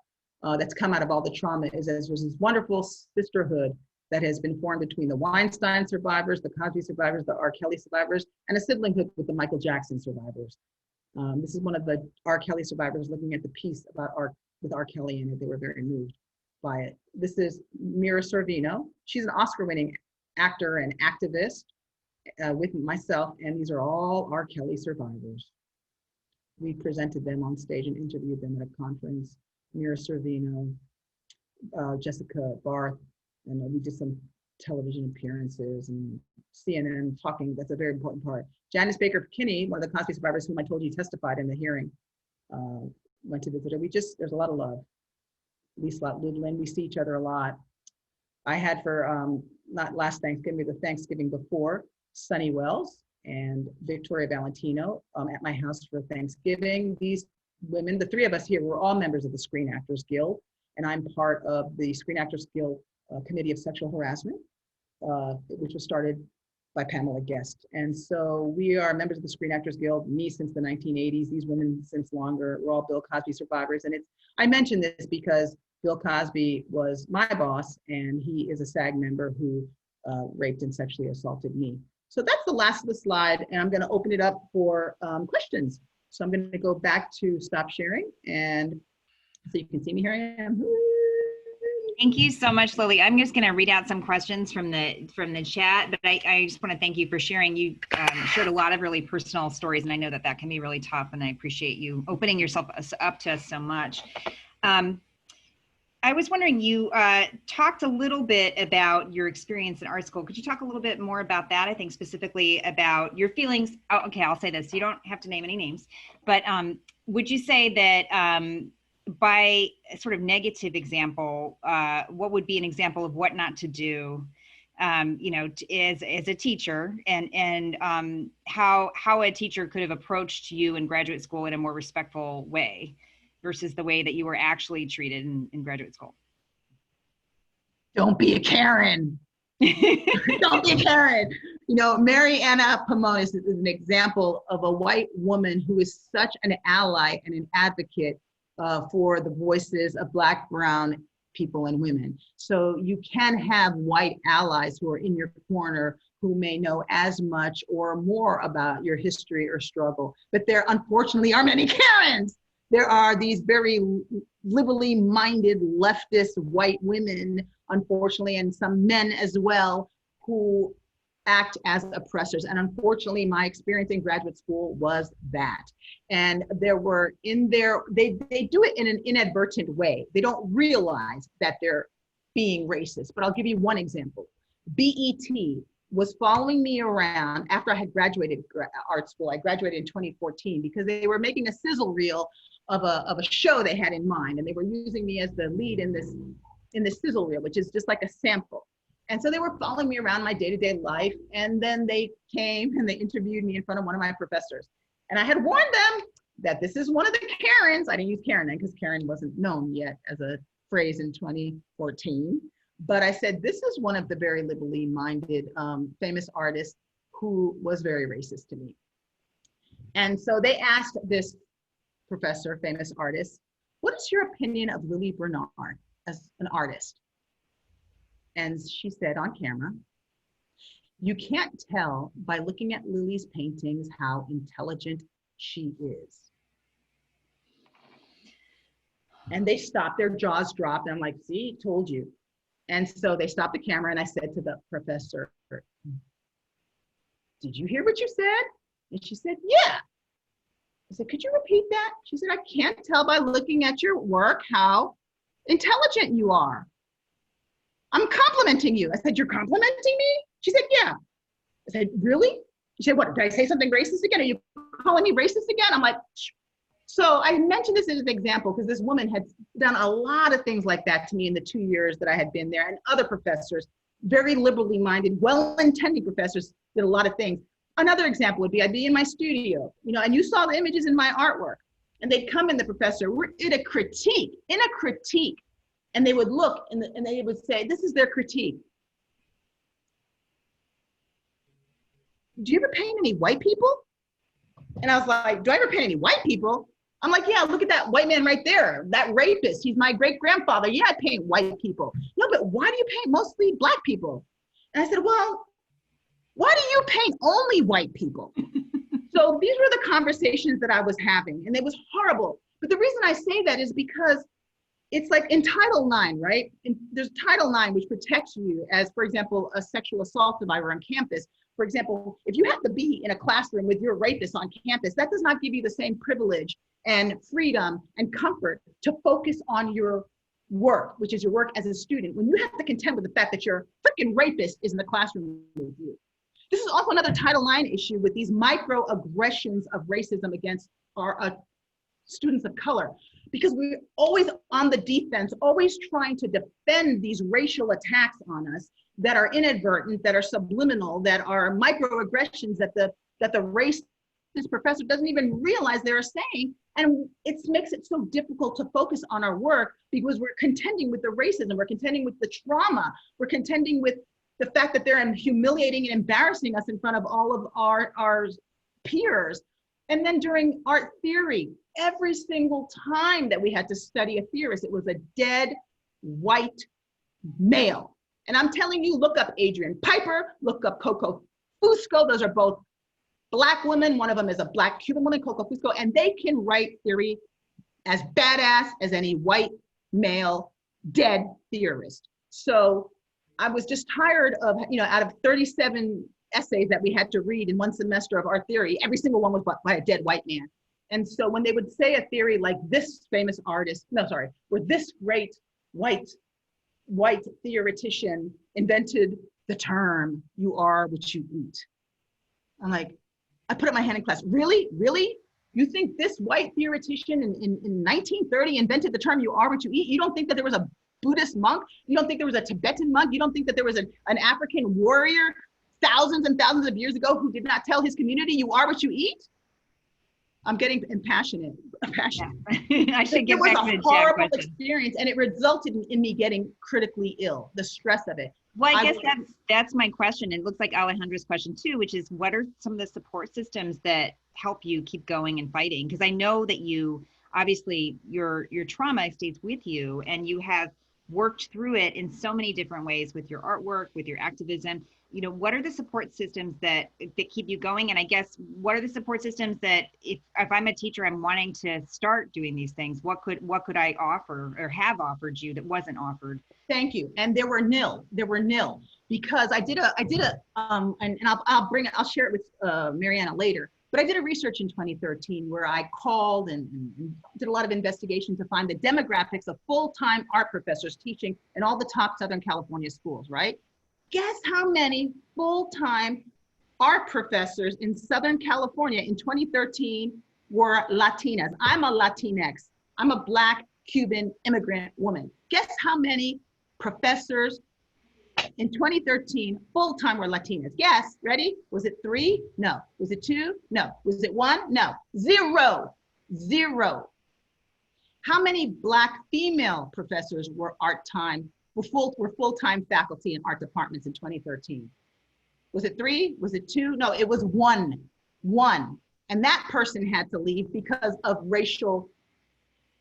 that's come out of all the trauma is there's this wonderful sisterhood that has been formed between the Weinstein survivors, the Cosby survivors, the R. Kelly survivors, and a siblinghood with the Michael Jackson survivors. This is one of the R. Kelly survivors looking at the piece about with R. Kelly in it. They were very moved by it. This is Mira Sorvino. She's an Oscar-winning actor and activist with myself, and these are all R. Kelly survivors. We presented them on stage and interviewed them at a conference. Mira Sorvino, Jessica Barth, and we did some television appearances and CNN talking. That's a very important part. Janice Baker Kinney, one of the Cosby survivors whom I told you testified in the hearing, went to visit her. There's a lot of love. Lisa Ludlin, we see each other a lot. I had for, not last Thanksgiving, but the Thanksgiving before, Sunny Wells and Victoria Valentino at my house for Thanksgiving. These women, the three of us here, we're all members of the Screen Actors Guild, and I'm part of the Screen Actors Guild Committee of Sexual Harassment, which was started by Pamela Guest. And so we are members of the Screen Actors Guild, me since the 1980s, these women since longer. We're all Bill Cosby survivors. And I mention this because Bill Cosby was my boss, and he is a SAG member who raped and sexually assaulted me. So that's the last of the slide, and I'm gonna open it up for questions. So I'm gonna go back to stop sharing, and so you can see me, here I am. Thank you so much, Lili. I'm just going to read out some questions from the chat, but I just want to thank you for sharing. You shared a lot of really personal stories, and I know that that can be really tough, and I appreciate you opening yourself up to us so much. I was wondering, you talked a little bit about your experience in art school. Could you talk a little bit more about that? I think specifically about your feelings. Oh, okay, I'll say this. You don't have to name any names, but would you say that by a sort of negative example, what would be an example of what not to do, you know, as a teacher, and how a teacher could have approached you in graduate school in a more respectful way versus the way that you were actually treated in graduate school? Don't be a Karen. Don't be a Karen. You know, Mary Anna Pomonis is an example of a white woman who is such an ally and an advocate for the voices of Black, brown people and women. So you can have white allies who are in your corner who may know as much or more about your history or struggle, but there unfortunately are many Karens. There are these very liberally minded leftist white women, unfortunately, and some men as well, who act as oppressors. And unfortunately, my experience in graduate school was that. And there were they do it in an inadvertent way. They don't realize that they're being racist. But I'll give you one example. BET was following me around after I had graduated art school. I graduated in 2014 because they were making a sizzle reel of a show they had in mind. And they were using me as the lead in this sizzle reel, which is just like a sample. And so they were following me around my day-to-day life. And then they came and they interviewed me in front of one of my professors. And I had warned them that this is one of the Karens. I didn't use Karen then because Karen wasn't known yet as a phrase in 2014. But I said, this is one of the very liberally minded famous artists who was very racist to me. And so they asked this professor, famous artist, what is your opinion of Lili Bernard as an artist? And she said on camera, You can't tell by looking at Lili's paintings how intelligent she is. And they stopped, their jaws dropped. And I'm like, see, told you. And so they stopped the camera and I said to the professor, did you hear what you said? And she said, yeah. I said, could you repeat that? She said, I can't tell by looking at your work how intelligent you are. I'm complimenting you. I said, you're complimenting me? She said, yeah. I said, really? She said, what, did I say something racist again? Are you calling me racist again? I'm like, shh. So I mentioned this as an example because this woman had done a lot of things like that to me in the 2 years that I had been there, and other professors, very liberally minded, well-intending professors, did a lot of things. Another example would be, I'd be in my studio, you know, and you saw the images in my artwork, and they'd come in, the professor, we're in a critique, and they would look and they would say, this is their critique. Do you ever paint any white people? And I was like, do I ever paint any white people? I'm like, yeah, look at that white man right there, that rapist, he's my great-grandfather. Yeah, I paint white people. No, but why do you paint mostly Black people? And I said, well, why do you paint only white people? So these were the conversations that I was having, and it was horrible. But the reason I say that is because it's like in Title IX, right? There's Title IX, which protects you as, for example, a sexual assault survivor on campus. For example, if you have to be in a classroom with your rapist on campus, that does not give you the same privilege and freedom and comfort to focus on your work, which is your work as a student, when you have to contend with the fact that your freaking rapist is in the classroom with you. This is also another Title IX issue with these microaggressions of racism against our students of color, because we're always on the defense, always trying to defend these racial attacks on us that are inadvertent, that are subliminal, that are microaggressions that the racist professor doesn't even realize they're saying. And it makes it so difficult to focus on our work because we're contending with the racism, we're contending with the trauma, we're contending with the fact that they're humiliating and embarrassing us in front of all of our peers. And then during art theory, every single time that we had to study a theorist, it was a dead white male. And I'm telling you, look up Adrian Piper, look up Coco Fusco. Those are both Black women. One of them is a Black Cuban woman, Coco Fusco, and they can write theory as badass as any white male dead theorist. So I was just tired of, you know, out of 37 essays that we had to read in one semester of art theory, every single one was by a dead white man. And so when they would say a theory like this famous artist, or this great white theoretician invented the term, you are what you eat. I'm like, I put up my hand in class, really? You think this white theoretician in 1930 invented the term you are what you eat? You don't think that there was a Buddhist monk? You don't think there was a Tibetan monk? You don't think that there was an African warrior thousands and thousands of years ago who did not tell his community you are what you eat? I'm getting passionate. Yeah. I should get back to the It was a horrible experience, and it resulted in me getting critically ill, the stress of it. Well, I guess that's my question. It looks like Alejandra's question too, which is what are some of the support systems that help you keep going and fighting? Because I know that you, obviously your trauma stays with you, and you have worked through it in so many different ways with your artwork, with your activism. You know, what are the support systems that keep you going? And I guess, what are the support systems that if I'm a teacher, I'm wanting to start doing these things, what could I offer or have offered you that wasn't offered? Thank you. And there were nil, because I did a, and I'll share it with Mary Anna later, but I did a research in 2013 where I called and did a lot of investigation to find the demographics of full-time art professors teaching in all the top Southern California schools, right? Guess how many full-time art professors in Southern California in 2013 were Latinas? I'm a Latinx. I'm a Black Cuban immigrant woman. Guess how many professors in 2013 full-time were Latinas? Guess, ready? Was it 3? No. Was it 2? No. Was it 1? No. 0. How many Black female professors were full-time faculty in art departments in 2013? Was it 3? Was it 2? No, it was 1. And that person had to leave because of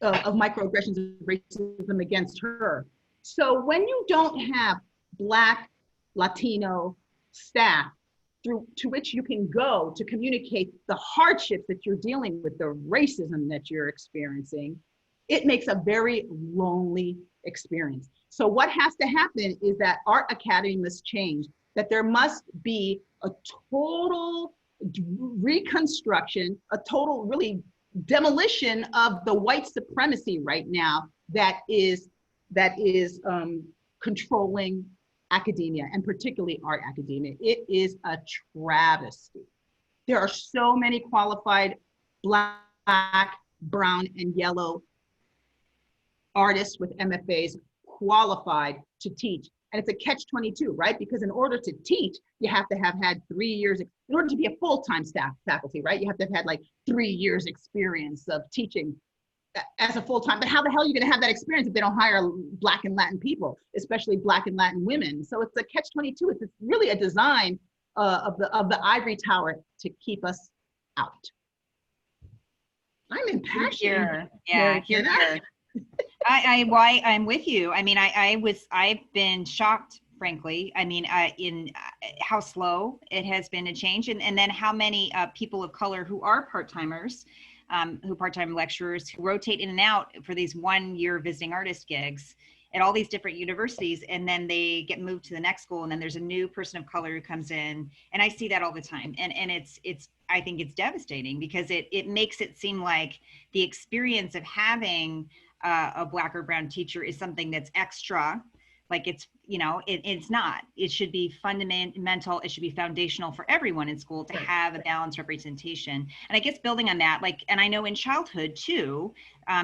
of microaggressions of racism against her. So when you don't have Black, Latino staff to which you can go to communicate the hardships that you're dealing with, the racism that you're experiencing, it makes a very lonely experience. So what has to happen is that Art Academy must change, that there must be a total reconstruction, a total really demolition of the white supremacy right now that is controlling academia, and particularly art academia. It is a travesty. There are so many qualified Black, brown, and yellow artists with MFAs qualified to teach. And it's a catch-22, right? Because in order to teach, you have to have had 3 years, in order to be a full-time faculty, right? You have to have had like 3 years experience of teaching as a full-time. But how the hell are you gonna have that experience if they don't hire Black and Latin people, especially Black and Latin women? So it's a catch-22. It's really a design of the ivory tower to keep us out. I'm impassioned. Yeah, here. I'm with you. I mean, I've been shocked, frankly. I mean, in how slow it has been to change, and then how many people of color who are part-timers, part-time lecturers who rotate in and out for these 1-year visiting artist gigs at all these different universities, and then they get moved to the next school, and then there's a new person of color who comes in, and I see that all the time, and it's I think it's devastating, because it makes it seem like the experience of having a Black or brown teacher is something that's extra, like it's, you know, it's not. It should be fundamental. It should be foundational for everyone in school to have a balanced representation. And I guess building on that, like, and I know in childhood too,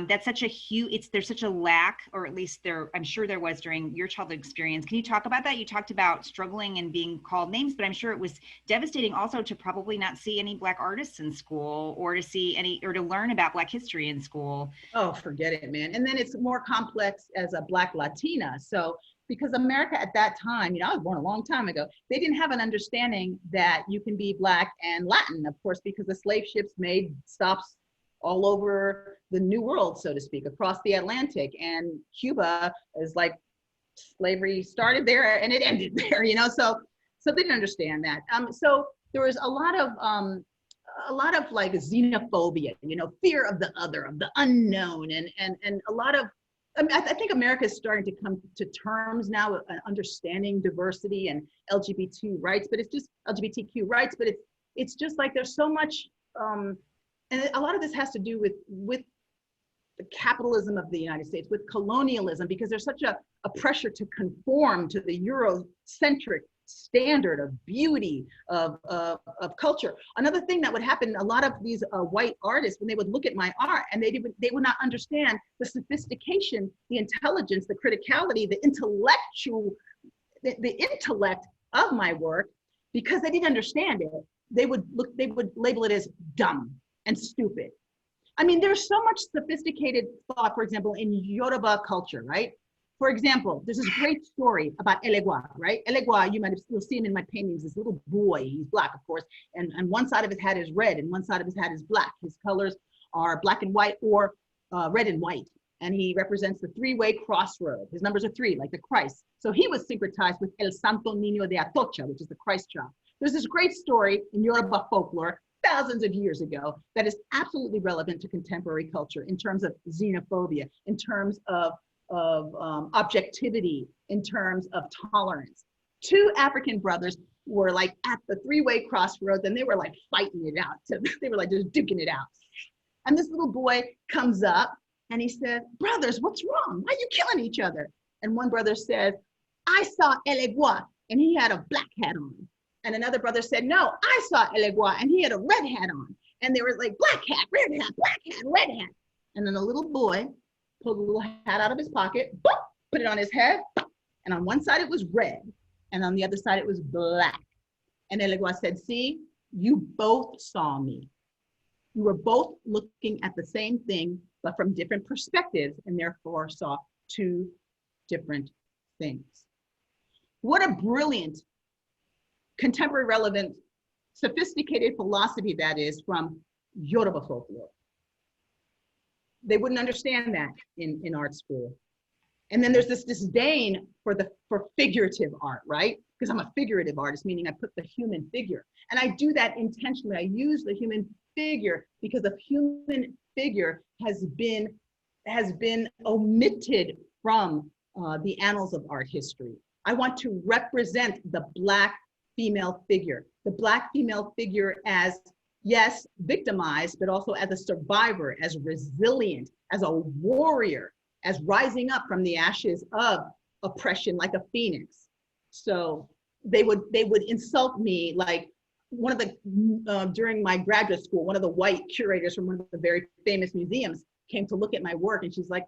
that's such a huge, there's such a lack, or at least I'm sure there was during your childhood experience. Can you talk about that? You talked about struggling and being called names, but I'm sure it was devastating also to probably not see any Black artists in school, or to see any, or to learn about Black history in school. Oh, forget it, man. And then it's more complex as a Black Latina. So, because America at that time, you know, I was born a long time ago, they didn't have an understanding that you can be Black and Latin, of course, because the slave ships made stops all over the New World, so to speak, across the Atlantic. And Cuba is like, slavery started there and it ended there, you know, so they didn't understand that. So there was a lot of like xenophobia, you know, fear of the other, of the unknown, and a lot of, I mean, I think America is starting to come to terms now with understanding diversity and LGBTQ rights, but it's just like there's so much, and a lot of this has to do with the capitalism of the United States, with colonialism, because there's such a pressure to conform to the Eurocentric standard of beauty, of culture. Another thing that would happen, a lot of these white artists, when they would look at my art, and they would not understand the sophistication, the intelligence, the criticality, the intellect of my work, because they didn't understand it. They would label it as dumb and stupid. I mean, there's so much sophisticated thought, for example, in Yoruba culture, right? For example, there's this great story about Elegua, right? Elegua, you'll see him in my paintings, this little boy, he's Black, of course, and one side of his hat is red and one side of his hat is Black. His colors are black and white, or red and white. And he represents the three-way crossroad. His numbers are 3, like the Christ. So he was syncretized with El Santo Niño de Atocha, which is the Christ child. There's this great story in Yoruba folklore thousands of years ago that is absolutely relevant to contemporary culture in terms of xenophobia, in terms of objectivity, in terms of tolerance. 2 African brothers were like at the 3-way crossroads, and they were like fighting it out. So they were like just duking it out. And this little boy comes up and he said, "Brothers, what's wrong? Why are you killing each other?" And one brother said, "I saw Elegua and he had a black hat on." And another brother said, "No, I saw Elegua and he had a red hat on." And they were like, black hat, red hat, black hat, red hat. And then the little boy pulled a little hat out of his pocket, boop, put it on his head, and on one side it was red, and on the other side it was black. And Elegua said, "See, you both saw me. You were both looking at the same thing, but from different perspectives, and therefore saw 2 different things." What a brilliant, contemporary relevant, sophisticated philosophy that is from Yoruba folklore. They wouldn't understand that in art school. And then there's this disdain for figurative art, right? because I'm a figurative artist, meaning I put the human figure. And I do that intentionally. I use the human figure because the human figure has been omitted from the annals of art history. I want to represent the Black female figure, the Black female figure as, yes, victimized, but also as a survivor, as resilient, as a warrior, as rising up from the ashes of oppression like a phoenix. So they would insult me, like one of the, during my graduate school, one of the white curators from one of the very famous museums came to look at my work, and she's like,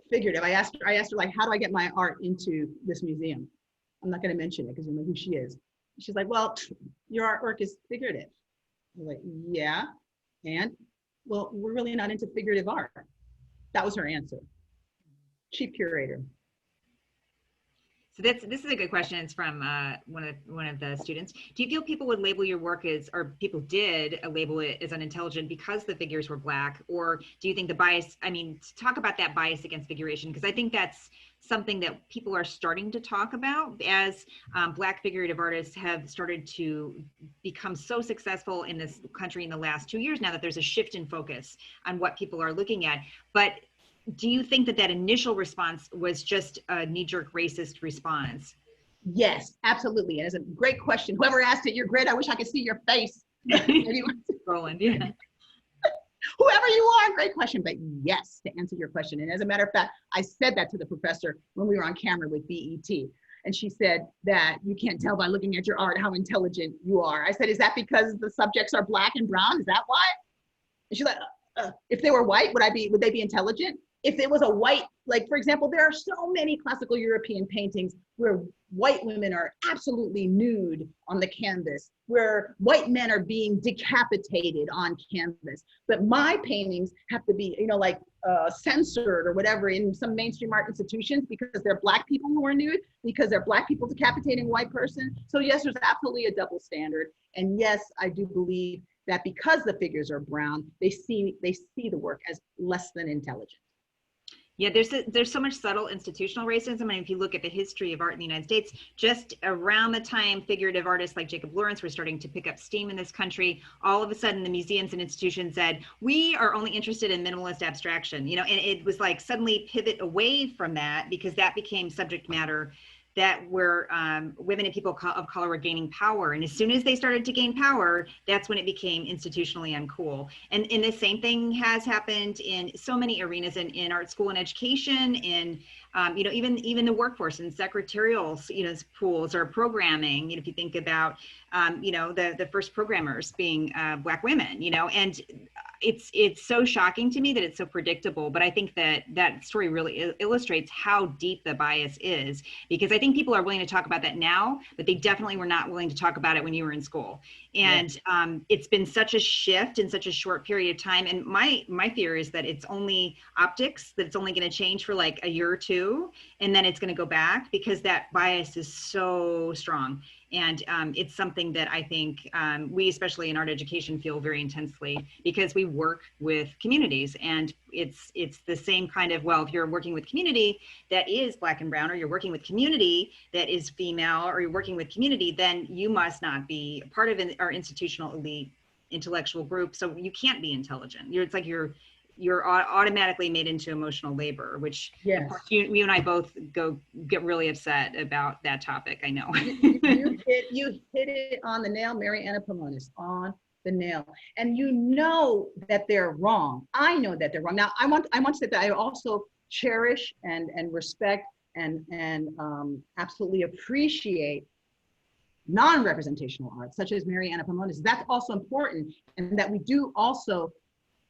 figurative. I asked her like, how do I get my art into this museum? I'm not going to mention it because you know who she is. She's like, well, your artwork is figurative. I was like, yeah, and well, we're really not into figurative art. That was her answer. Chief curator. So this is a good question. It's from one of the students. Do you feel people would label your work as, or people did label it as unintelligent because the figures were Black? Or do you think the bias, I mean, talk about that bias against figuration, because I think that's something that people are starting to talk about as Black figurative artists have started to become so successful in this country in the last 2 years now that there's a shift in focus on what people are looking at. But do you think that that initial response was just a knee-jerk racist response? Yes, absolutely. And it's a great question. Whoever asked it, you're great. I wish I could see your face. Roland, yeah. Whoever you are, great question. But yes, to answer your question. And as a matter of fact, I said that to the professor when we were on camera with BET. And she said that you can't tell by looking at your art how intelligent you are. I said, is that because the subjects are Black and brown? Is that why? And she's like, if they were white, would they be intelligent? If it was a white, like for example, there are so many classical European paintings where white women are absolutely nude on the canvas, where white men are being decapitated on canvas. But my paintings have to be, you know, like censored or whatever in some mainstream art institutions because they're Black people who are nude, because they're Black people decapitating a white person. So yes, there's absolutely a double standard. And yes, I do believe that because the figures are brown, they see the work as less than intelligent. Yeah, there's so much subtle institutional racism. And if you look at the history of art in the United States, just around the time figurative artists like Jacob Lawrence were starting to pick up steam in this country, all of a sudden the museums and institutions said, we are only interested in minimalist abstraction, you know, and it was like suddenly pivot away from that because that became subject matter that where women and people of color were gaining power. And as soon as they started to gain power, that's when it became institutionally uncool. And the same thing has happened in so many arenas in art school and education, in you know, even the workforce and secretarial, you know, pools or programming. You know, if you think about you know, the first programmers being Black women, you know, and it's so shocking to me that it's so predictable, but I think that story really illustrates how deep the bias is, because I think people are willing to talk about that now, but they definitely were not willing to talk about it when you were in school. And yeah. It's been such a shift in such a short period of time. And my fear is that it's only optics, that it's only going to change for like a year or two, and then it's going to go back because that bias is so strong. And it's something that I think we, especially in art education, feel very intensely because we work with communities, and it's the same kind of, well, if you're working with community that is Black and brown, or you're working with community that is female, or you're working with community, then you must not be a part of our institutional elite intellectual group. So you can't be intelligent. It's like you're automatically made into emotional labor, which yes. Of course you and I both get really upset about that topic. I know. you hit it on the nail, Mary Anna Pomonis, on the nail. And you know that they're wrong. I know that they're wrong. Now I want to say that I also cherish and respect and absolutely appreciate non-representational art, such as Mary Anna Pomonis. That's also important, and that we do also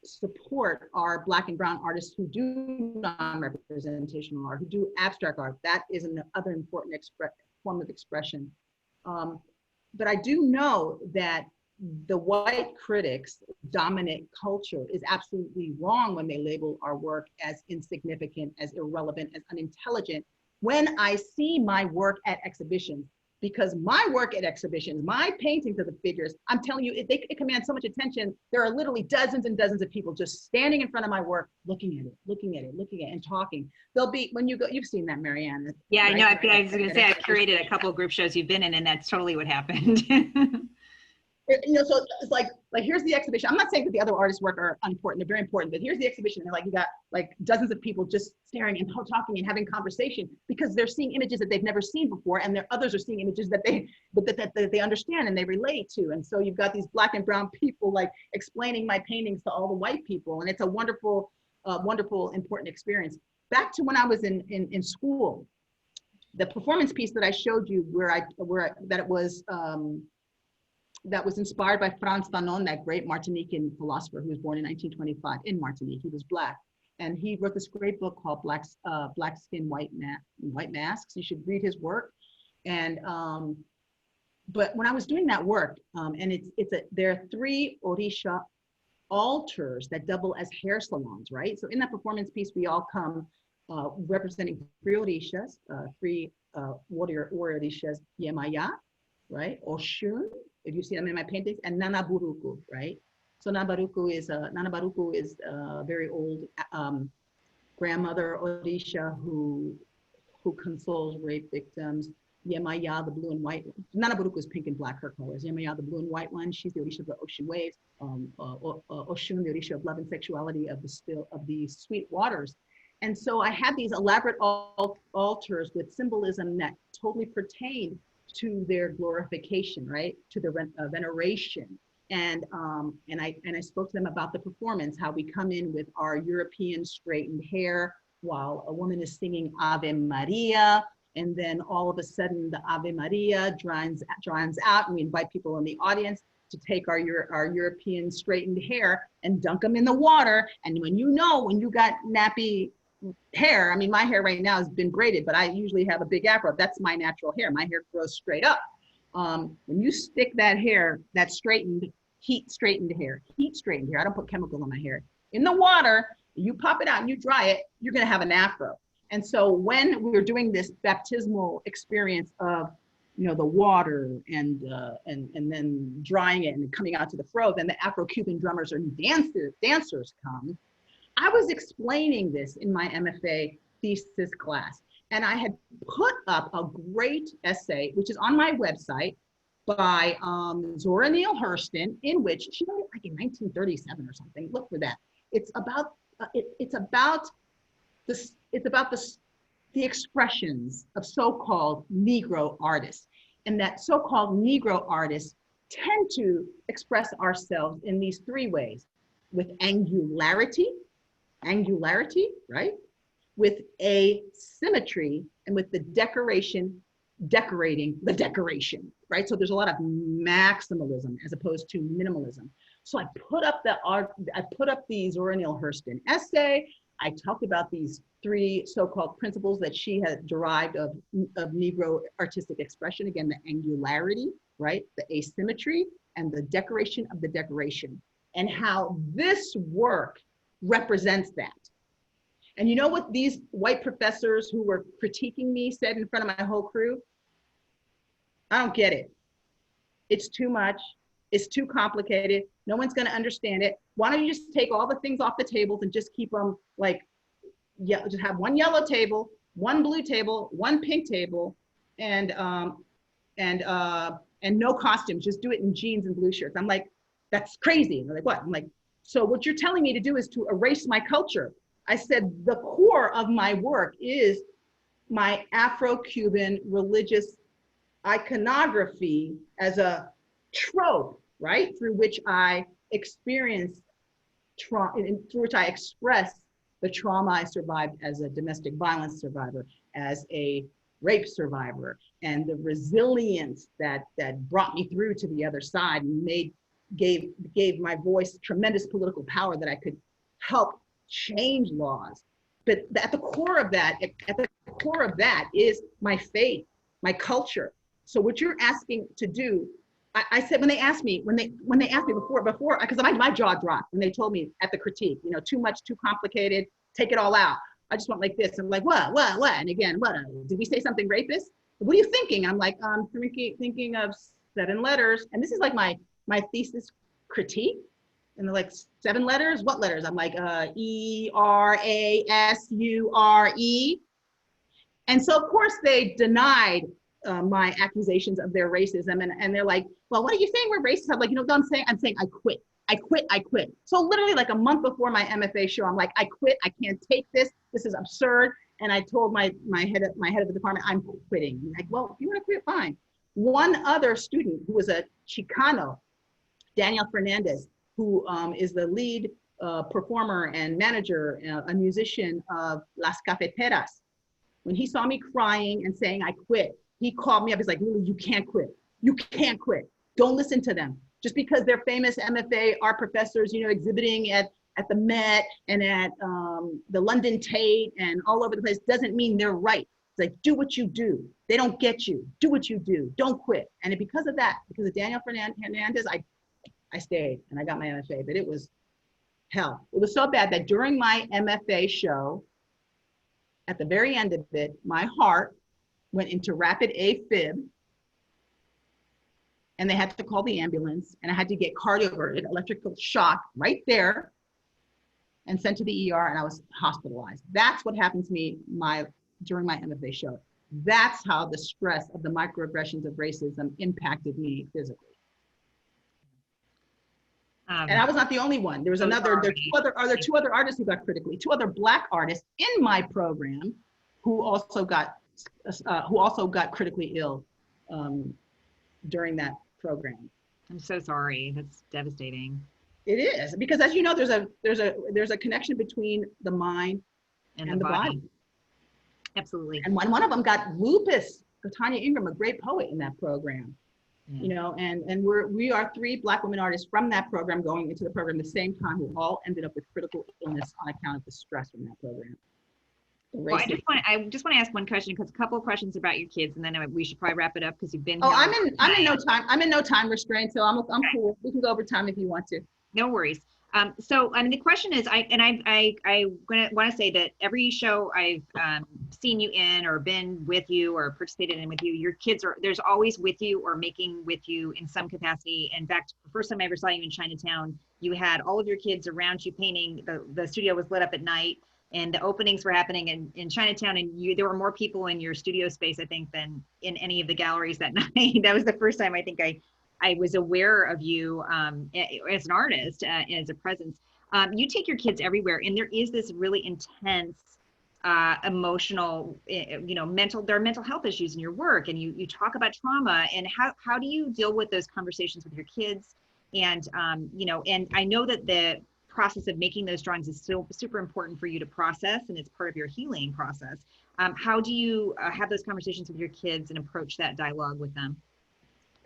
support our Black and brown artists who do non-representational art, who do abstract art. That is another important form of expression. But I do know that the white critics' dominant culture is absolutely wrong when they label our work as insignificant, as irrelevant, as unintelligent. When I see my work at exhibitions, because my work at exhibitions, my paintings of the figures, I'm telling you, it commands so much attention. There are literally dozens and dozens of people just standing in front of my work, looking at it, and talking. There'll be, when you go, you've seen that, Mary Anna. Yeah, right? I know. I was going to say, I've curated a couple of group shows you've been in, and that's totally what happened. You know, so it's like here's the exhibition. I'm not saying that the other artists' work are unimportant; they're very important. But here's the exhibition, and like you got like dozens of people just staring and talking and having conversation because they're seeing images that they've never seen before, and others are seeing images that they understand and they relate to. And so you've got these Black and brown people like explaining my paintings to all the white people, and it's a wonderful, wonderful, important experience. Back to when I was in school, the performance piece that I showed you, that was inspired by Frantz Fanon, that great Martinican philosopher who was born in 1925 in Martinique. He was Black, and he wrote this great book called Black Skin, White Masks. You should read his work. And but when I was doing that work, and there are 3 Orisha altars that double as hair salons, right? So in that performance piece, we all come representing 3 Orishas, 3 warrior Orishas, Yemaya, right? Oshun, if you see them in my paintings, and Nanaburuku, right? So Nanaburuku is a very old grandmother Orisha who consoles rape victims. Yemaya, the blue and white. Nanaburuku is pink and black, her colors. Yemaya, the blue and white one, she's the Orisha of the ocean waves. Oshun, the Orisha of love and sexuality of the sweet waters. And so I had these elaborate altars with symbolism that totally pertained to their glorification, right? To the veneration. And I spoke to them about the performance, how we come in with our European straightened hair while a woman is singing Ave Maria. And then all of a sudden the Ave Maria drowns out, and we invite people in the audience to take our European straightened hair and dunk them in the water. And when you got nappy hair, I mean, my hair right now has been braided, but I usually have a big afro. That's my natural hair. My hair grows straight up. When you stick that hair, that heat straightened hair, I don't put chemical in my hair, in the water, you pop it out and you dry it, you're gonna have an afro. And so when we were doing this baptismal experience of, you know, the water and then drying it and coming out to the fro, then the Afro-Cuban drummers or dancers come. I was explaining this in my MFA thesis class, and I had put up a great essay, which is on my website, by Zora Neale Hurston, in which she wrote it like in 1937 or something. Look for that. It's about the expressions of so-called Negro artists, and that so-called Negro artists tend to express ourselves in these 3 ways: with angularity, right? With asymmetry, and with the decorating the decoration, right? So there's a lot of maximalism as opposed to minimalism. So I put up the Zora Neale Hurston essay. I talked about these 3 so-called principles that she had derived of Negro artistic expression. Again, the angularity, right? The asymmetry, and the decoration of the decoration, and how this work represents that. And you know what these white professors who were critiquing me said in front of my whole crew? I don't get it. It's too much. It's too complicated. No one's going to understand it. Why don't you just take all the things off the tables and just keep them like, yeah, just have one yellow table, one blue table, one pink table, and no costumes. Just do it in jeans and blue shirts. I'm like, that's crazy. And they're like, what? I'm like, so what you're telling me to do is to erase my culture. I said, the core of my work is my Afro-Cuban religious iconography as a trope, right? Through which I experience trauma, through which I express the trauma I survived as a domestic violence survivor, as a rape survivor, and the resilience that brought me through to the other side and gave my voice tremendous political power that I could help change laws. But at the core of that is my faith, my culture. So what you're asking to do, I said, when they asked me before, because my jaw dropped when they told me at the critique, you know, too much, too complicated, take it all out. I just went like this and like, what? And again, what? Did we say something rapist? what are you thinking? I'm like, I'm thinking of 7 letters. And this is like my thesis critique. And they're like, 7 letters? What letters? I'm like, E-R-A-S-U-R-E. And so of course they denied my accusations of their racism. And they're like, well, what are you saying we're racist? I'm like, you know what I'm saying? I'm saying I quit. I quit. So literally like a month before my MFA show, I'm like, I quit. I can't take this. This is absurd. And I told my head of the department, I'm quitting. I'm like, well, if you want to quit, fine. One other student who was a Chicano, Daniel Fernandez, who is the lead performer and manager, a musician of Las Cafeteras. When he saw me crying and saying I quit, he called me up. He's like, Lili, you can't quit. You can't quit. Don't listen to them. Just because they're famous MFA art professors, you know, exhibiting at the Met and at the London Tate and all over the place doesn't mean they're right. It's like, do what you do. They don't get you. Do what you do. Don't quit. And because of that, because of Daniel Fernandez, I stayed and I got my MFA, but it was hell. It was so bad that during my MFA show, at the very end of it, my heart went into rapid AFib, and they had to call the ambulance, and I had to get cardioverted, electrical shock right there, and sent to the ER, and I was hospitalized. That's what happened to me during my MFA show. That's how the stress of the microaggressions of racism impacted me physically. And I was not the only two other artists who got critically, 2 other Black artists in my program who also got critically ill during that program. I'm so sorry. That's devastating. It is, because as you know, there's a connection between the mind and the body. Absolutely. And one of them got lupus. Tanya Ingram, a great poet in that program. Yeah. You know, and we are 3 Black women artists from that program going into the program at the same time who all ended up with critical illness on account of the stress from that program. Well, I just want to ask one question, because a couple of questions about your kids, and then we should probably wrap it up because you've been. Oh, I'm in no time restraint, so I'm okay. Cool. We can go over time if you want to. No worries. So the question is, I want to say that every show I've seen you in or been with you or participated in with you, your kids there's always with you or making with you in some capacity. In fact, the first time I ever saw you in Chinatown, you had all of your kids around you painting. The studio was lit up at night, and the openings were happening in Chinatown, and there were more people in your studio space, I think, than in any of the galleries that night. That was the first time I think I was aware of you as an artist, as a presence. You take your kids everywhere, and there is this really intense, emotional, there are mental health issues in your work, and you talk about trauma, and how do you deal with those conversations with your kids? And, and I know that the process of making those drawings is still super important for you to process, and it's part of your healing process. How do you have those conversations with your kids and approach that dialogue with them?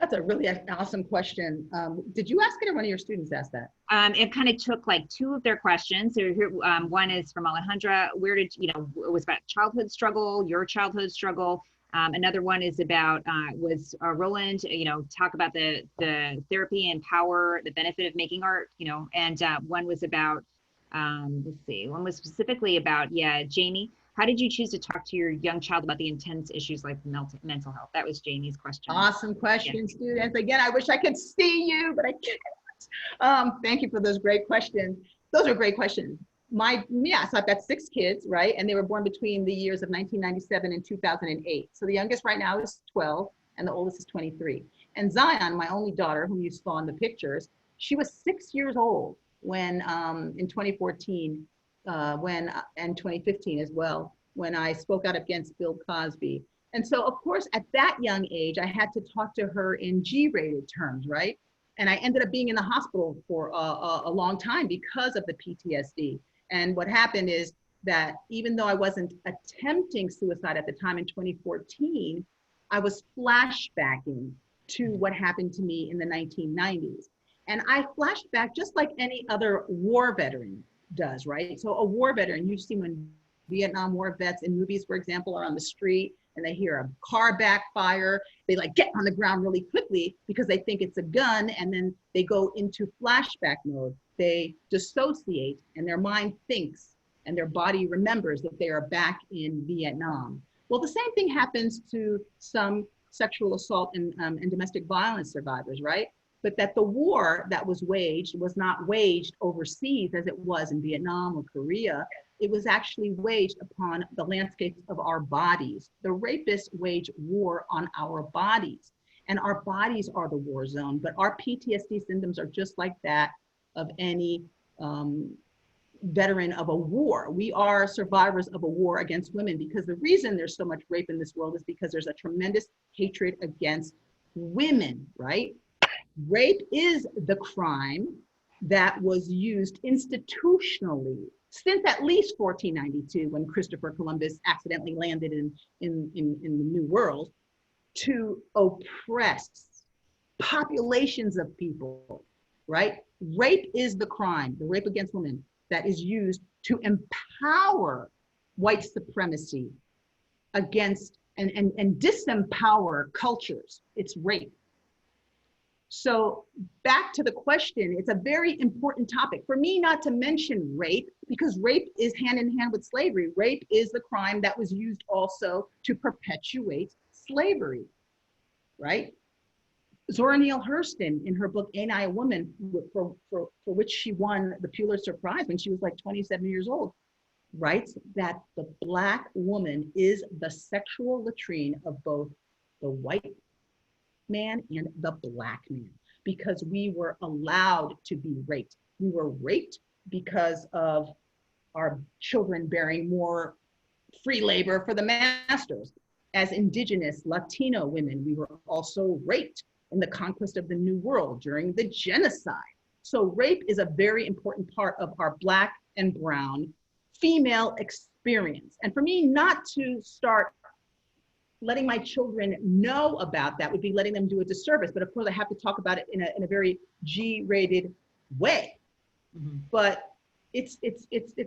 That's a really awesome question. Did you ask it, or one of your students asked that? It kind of took like 2 of their questions. So here, one is from Alejandra. Where did, it was about childhood struggle, your childhood struggle. Another one is about, Roland, talk about the therapy and power, the benefit of making art, and one was about, one was specifically about, Jamie. How did you choose to talk to your young child about the intense issues like mental health? That was Jamie's question. Awesome question, students. Again, I wish I could see you, but I can't. Thank you for those great questions. Those are great questions. So I've got 6 kids, right? And they were born between the years of 1997 and 2008. So the youngest right now is 12, and the oldest is 23. And Zion, my only daughter, whom you saw in the pictures, she was 6 years old when, in 2014, and 2015 as well, when I spoke out against Bill Cosby. And so, of course, at that young age, I had to talk to her in G-rated terms, right? And I ended up being in the hospital for a long time because of the PTSD. And what happened is that even though I wasn't attempting suicide at the time in 2014, I was flashbacking to what happened to me in the 1990s. And I flashed back just like any other war veteran does, right? So a war veteran, you see when Vietnam War vets in movies, for example, are on the street and they hear a car backfire, they like get on the ground really quickly because they think it's a gun, and then they go into flashback mode. They dissociate and their mind thinks and their body remembers that they are back in Vietnam. Well, the same thing happens to some sexual assault and domestic violence survivors, right? But that the war that was waged was not waged overseas as it was in Vietnam or Korea. It was actually waged upon the landscape of our bodies. The rapists wage war on our bodies, and our bodies are the war zone. But our PTSD symptoms are just like that of any veteran of a war. We are survivors of a war against women, because the reason there's so much rape in this world is because there's a tremendous hatred against women, right? Rape is the crime that was used institutionally since at least 1492, when Christopher Columbus accidentally landed in the New World, to oppress populations of people, right? Rape is the crime, the rape against women, that is used to empower white supremacy against and disempower cultures. It's rape. So back to the question, it's a very important topic for me not to mention rape, because rape is hand in hand with slavery. Rape is the crime that was used also to perpetuate slavery, right? Zora Neale Hurston, in her book Ain't I a Woman, for which she won the Pulitzer Prize when she was like 27 years old, writes that the Black woman is the sexual latrine of both the white man and the Black man, because we were allowed to be raped. We were raped because of our children bearing more free labor for the masters. As indigenous Latino women, we were also raped in the conquest of the New World during the genocide. So rape is a very important part of our Black and brown female experience. And for me not to start letting my children know about that would be letting them do a disservice. But of course I have to talk about it in a very G-rated way. Mm-hmm. But it's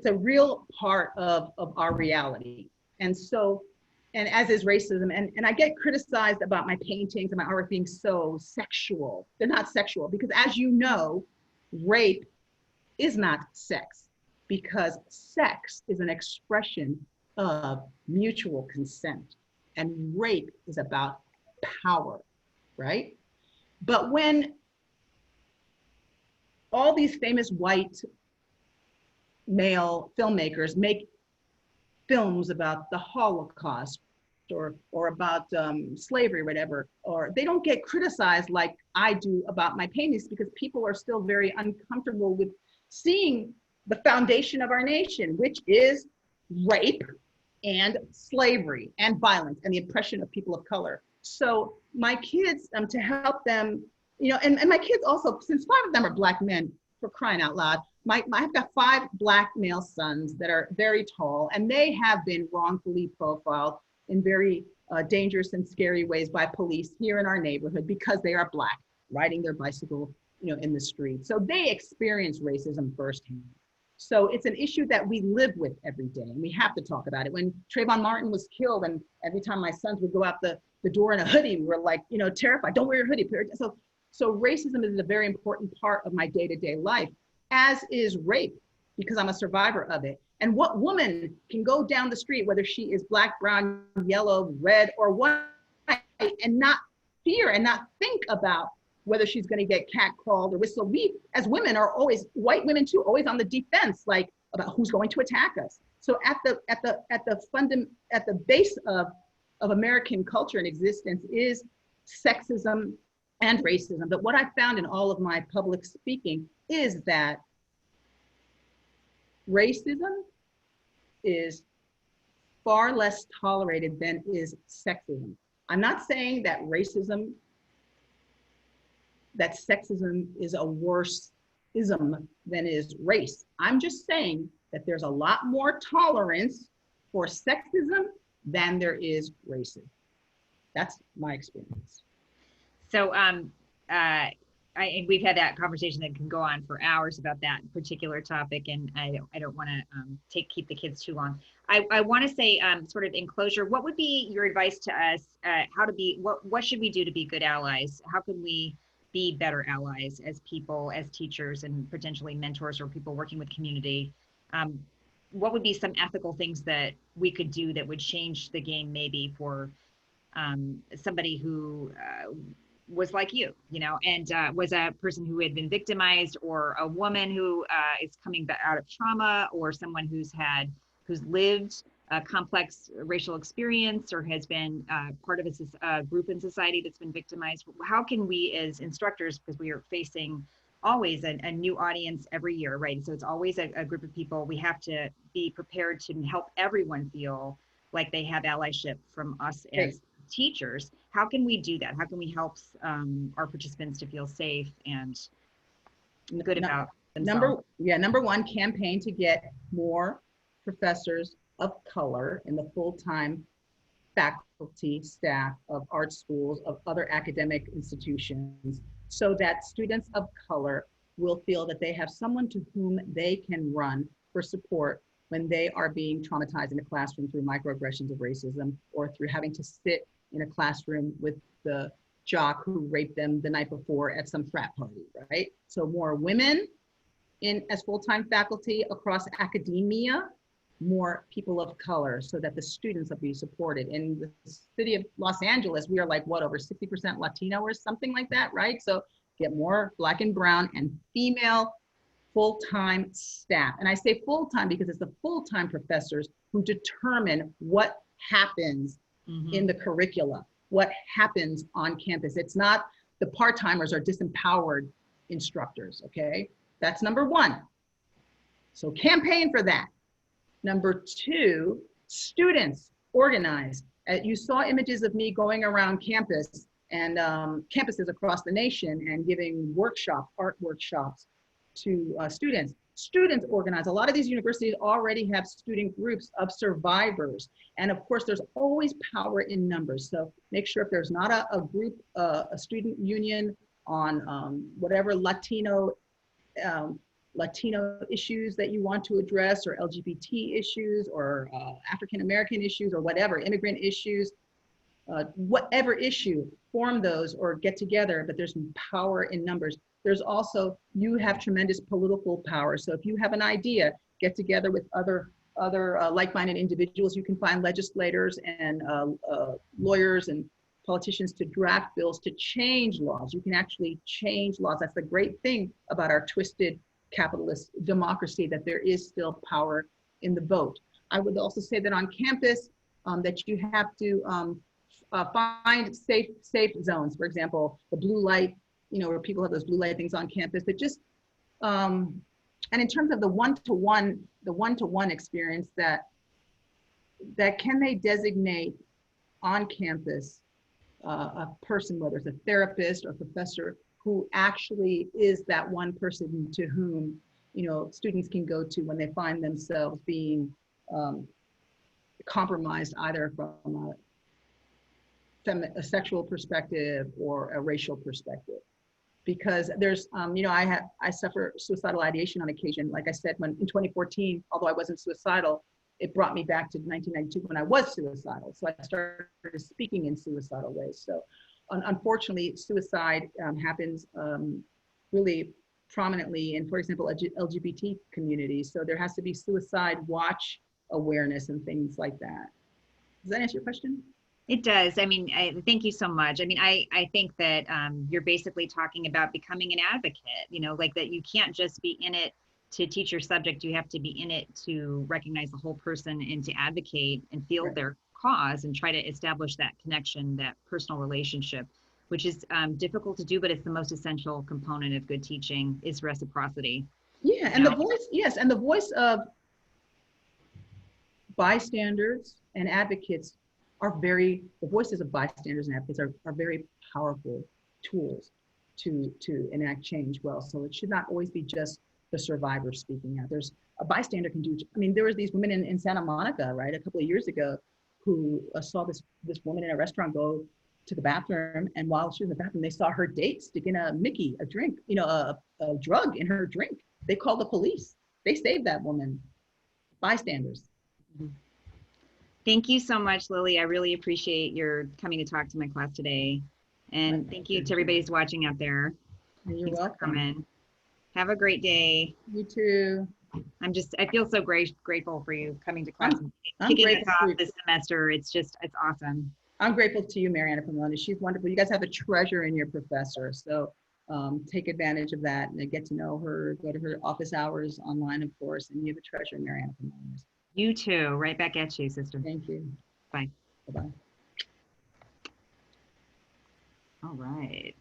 a real part of our reality. And so, and as is racism, and I get criticized about my paintings and my artwork being so sexual. They're not sexual, because as you know, rape is not sex, because sex is an expression of mutual consent, and rape is about power, right? But when all these famous white male filmmakers make films about the Holocaust or about slavery or whatever, or they don't get criticized like I do about my paintings, because people are still very uncomfortable with seeing the foundation of our nation, which is rape and slavery and violence and the oppression of people of color. So my kids, to help them, you know, and my kids also, since 5 of them are Black men, for crying out loud, I've got 5 Black male sons that are very tall, and they have been wrongfully profiled in very dangerous and scary ways by police here in our neighborhood because they are Black, riding their bicycle, you know, in the street. So they experience racism firsthand. So it's an issue that we live with every day, and we have to talk about it. When Trayvon Martin was killed, and every time my sons would go out the door in a hoodie, we were like, you know, terrified, don't wear your hoodie. So racism is a very important part of my day-to-day life, as is rape, because I'm a survivor of it. And what woman can go down the street, whether she is Black, brown, yellow, red, or white, and not fear and not think about whether she's going to get catcalled or whistled. We, as women, are always, white women too, always on the defense, like about who's going to attack us. So at the base of American culture and existence is sexism and racism. But what I found in all of my public speaking is that racism is far less tolerated than is sexism. I'm not saying that sexism is a worse ism than is race. I'm just saying that there's a lot more tolerance for sexism than there is racism. That's my experience. So we've had that conversation that can go on for hours about that particular topic, and I don't want to keep the kids too long. I want to say, sort of in closure, what would be your advice to us? What should we do to be good allies? How can we be better allies as people, as teachers, and potentially mentors or people working with community? what would be some ethical things that we could do that would change the game maybe for somebody who was like you know, and was a person who had been victimized, or a woman who is coming back out of trauma, or someone who's lived a complex racial experience, or has been part of a group in society that's been victimized. How can we as instructors, because we are facing always a new audience every year, right? So it's always a group of people. We have to be prepared to help everyone feel like they have allyship from us as teachers. How can we do that? How can we help our participants to feel safe and good about themselves? Number one, campaign to get more professors of color in the full-time faculty, staff of art schools, of other academic institutions, so that students of color will feel that they have someone to whom they can run for support when they are being traumatized in a classroom through microaggressions of racism, or through having to sit in a classroom with the jock who raped them the night before at some frat party, right? So more women as full-time faculty across academia, more people of color, so that the students will be supported. In the city of Los Angeles, we are like, what, over 60% Latino or something like that, right? So get more Black and brown and female full-time staff. And I say full-time because it's the full-time professors who determine what happens in the curricula, what happens on campus. It's not the part-timers or disempowered instructors, okay? That's number one. So campaign for that. Number two, students organize. You saw images of me going around campus and campuses across the nation and giving workshops, art workshops to students. Students organize. A lot of these universities already have student groups of survivors. And of course, there's always power in numbers. So make sure if there's not a group, a student union on whatever Latino issues that you want to address, or LGBT issues, or African-American issues, or whatever, immigrant issues, whatever issue, form those or get together, but there's power in numbers. There's also, you have tremendous political power. So if you have an idea, get together with other like-minded individuals. You can find legislators and lawyers and politicians to draft bills to change laws. You can actually change laws. That's the great thing about our twisted capitalist democracy, that there is still power in the vote. I would also say that on campus, that you have to find safe zones. For example, the blue light, you know, where people have those blue light things on campus, that just, and in terms of the one-to-one experience, that can they designate on campus a person, whether it's a therapist or professor, who actually is that one person to whom, you know, students can go to when they find themselves being compromised, either from a sexual perspective or a racial perspective. Because there's, you know, I suffer suicidal ideation on occasion. Like I said, in 2014, although I wasn't suicidal, it brought me back to 1992 when I was suicidal. So I started speaking in suicidal ways. So unfortunately, suicide happens really prominently in, for example, LGBT communities. So there has to be suicide watch awareness and things like that. Does that answer your question? It does. I mean, thank you so much. I mean, I think that you're basically talking about becoming an advocate, you know, like that you can't just be in it to teach your subject. You have to be in it to recognize the whole person and to advocate and feel their cause and try to establish that connection, that personal relationship, which is difficult to do, but it's the most essential component of good teaching is reciprocity. Yeah, and the voice, yes, and the voice of bystanders and advocates the voices of bystanders and advocates are very powerful tools to enact change well. So it should not always be just the survivor speaking out. There's a bystander can do, I mean, there was these women in Santa Monica, right, a couple of years ago, who saw this woman in a restaurant go to the bathroom, and while she was in the bathroom, they saw her date sticking a drink, you know, a drug in her drink. They called the police. They saved that woman. Bystanders. Mm-hmm. Thank you so much, Lili. I really appreciate your coming to talk to my class today. And thank you to everybody who's watching out there. You're welcome. Have a great day. You too. I feel so grateful for you coming to class and I'm kicking us grateful off for this semester. It's awesome. I'm grateful to you, Mary Anna Pomonis. She's wonderful. You guys have a treasure in your professor. So take advantage of that and get to know her, go to her office hours online, of course, and you have a treasure in Mary Anna Pomonis. You too. Right back at you, sister. Thank you. Bye. Bye-bye. All right.